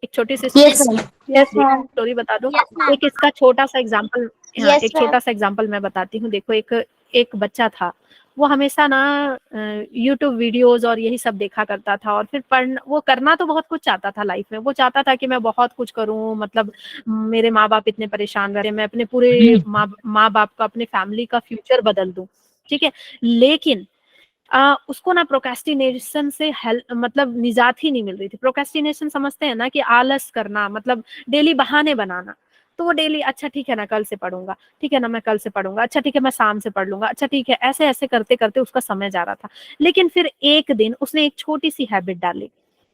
एक छोटी सी स्टोरी बता दूं। एक इसका छोटा सा एग्जांपल, एक छोटा सा एग्जांपल मैं बताती हूँ। देखो, एक बच्चा था, वो हमेशा ना यूट्यूब वीडियोस और यही सब देखा करता था, और फिर पढ़ना, वो करना तो बहुत कुछ चाहता था लाइफ में, वो चाहता था कि मैं बहुत कुछ करूं, मतलब मेरे माँ बाप इतने परेशान रहे, मैं अपने पूरे माँ बाप का, अपने फैमिली का फ्यूचर बदल दूं, ठीक है। लेकिन उसको ना प्रोक्रेस्टिनेशन से हेल्प, मतलब निजात ही नहीं मिल रही थी। प्रोक्रेस्टिनेशन समझते हैं ना, कि आलस करना, मतलब डेली बहाने बनाना। तो वो डेली, अच्छा ठीक है ना कल से पढ़ूंगा, ठीक है ना मैं कल से पढ़ूंगा, अच्छा ठीक है मैं शाम से पढ़ लूंगा, अच्छा ठीक है, ऐसे ऐसे करते करते उसका समय जा रहा था। लेकिन फिर एक दिन उसने एक छोटी सी हैबिट डाली,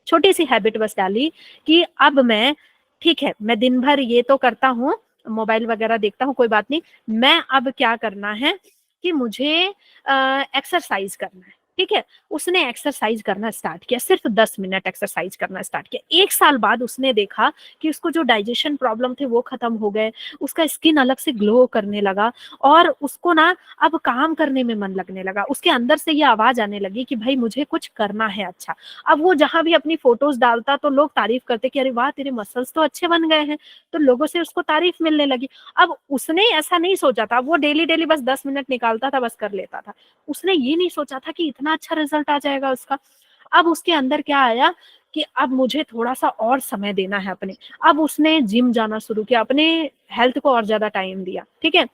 छोटी सी हैबिट बस डाली, कि अब मैं, ठीक है मैं दिन भर ये तो करता हूँ, मोबाइल वगैरह देखता हूँ, कोई बात नहीं, मैं अब क्या करना है कि मुझे एक्सरसाइज करना है, ठीक है। उसने एक्सरसाइज करना स्टार्ट किया, सिर्फ 10 मिनट एक्सरसाइज करना स्टार्ट किया। 1 साल बाद उसने देखा कि उसको जो डाइजेशन प्रॉब्लम थे वो खत्म हो गए, उसका स्किन अलग से ग्लो करने लगा, और उसको ना अब काम करने में मन लगने लगा। उसके अंदर से ये आवाज आने लगी कि भाई मुझे कुछ करना है अच्छा। अब वो जहां भी अपनी फोटोज डालता तो लोग तारीफ करते कि अरे वाह तेरे मसल्स तो अच्छे बन गए हैं, तो लोगों से उसको तारीफ मिलने लगी। अब उसने ऐसा नहीं सोचा था, वो डेली डेली बस 10 मिनट निकालता था, बस कर लेता था। उसने ये नहीं सोचा था कि इतना अच्छा रिजल्ट आ जाएगा उसका। अब उसके अंदर क्या आया कि अब मुझे थोड़ा सा और समय देना है अपने। अब उसने जिम जाना शुरू किया, अपने हेल्थ को और ज्यादा टाइम दिया, ठीक है।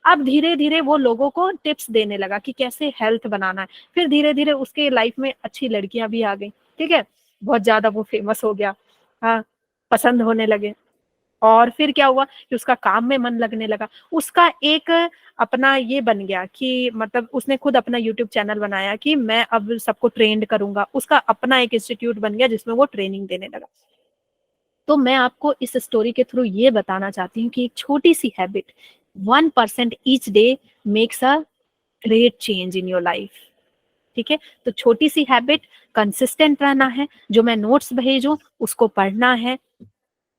अब धीरे धीरे वो लोगों को टिप्स देने लगा कि कैसे हेल्थ बनाना है। फिर धीरे धीरे उसके लाइफ में अच्छी लड़कियां भी आ गई, ठीक है, बहुत ज्यादा वो फेमस हो गया, हाँ, पसंद होने लगे। और फिर क्या हुआ कि उसका काम में मन लगने लगा। उसका एक अपना ये बन गया कि मतलब उसने खुद अपना यूट्यूब चैनल बनाया कि मैं अब सबको ट्रेंड करूंगा। उसका अपना एक इंस्टीट्यूट बन गया जिसमें वो ट्रेनिंग देने लगा। तो मैं आपको इस स्टोरी के थ्रू ये बताना चाहती हूँ कि एक छोटी सी habit, 1% each day makes a great change in your life, ठीक है। तो छोटी सी हैबिट, कंसिस्टेंट रहना है, जो मैं नोट्स भेजूं उसको पढ़ना है,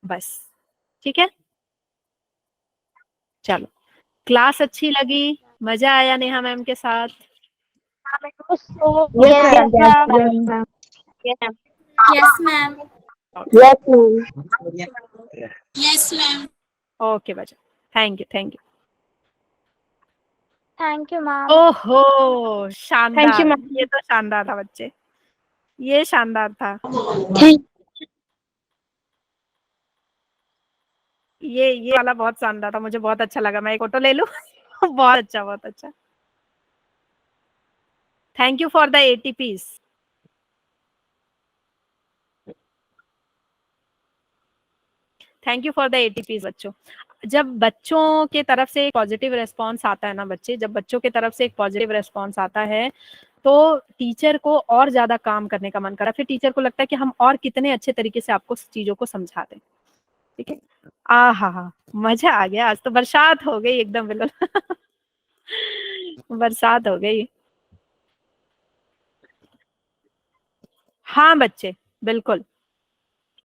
बस, ठीक है। चलो, क्लास अच्छी लगी, मजा आया नेहा मैम के साथ। Yes ma'am. Yes, ma'am. Yes ma'am. Okay बच्चा, thank you thank you. Thank you ma'am. ओहो थैंक शानदार, यू ये तो शानदार था बच्चे, ये शानदार था। ये वाला बहुत शानदार था, मुझे बहुत अच्छा लगा। मैं एक फोटो ले लूं? बहुत अच्छा बहुत अच्छा। Thank you for the ATPs। Thank you for the ATPs बच्चों। जब बच्चों के तरफ से एक पॉजिटिव रेस्पॉन्स आता है ना बच्चे, जब बच्चों के तरफ से एक पॉजिटिव रेस्पॉन्स आता है तो टीचर को और ज्यादा काम करने का मन करा। फिर टीचर को लगता है कि हम और कितने अच्छे तरीके से आपको चीजों को समझा दें, ठीक है। आ हा, मजा आ गया। आज तो बरसात हो गई एकदम, बिल्कुल बरसात हो गई। हाँ बच्चे, बिल्कुल।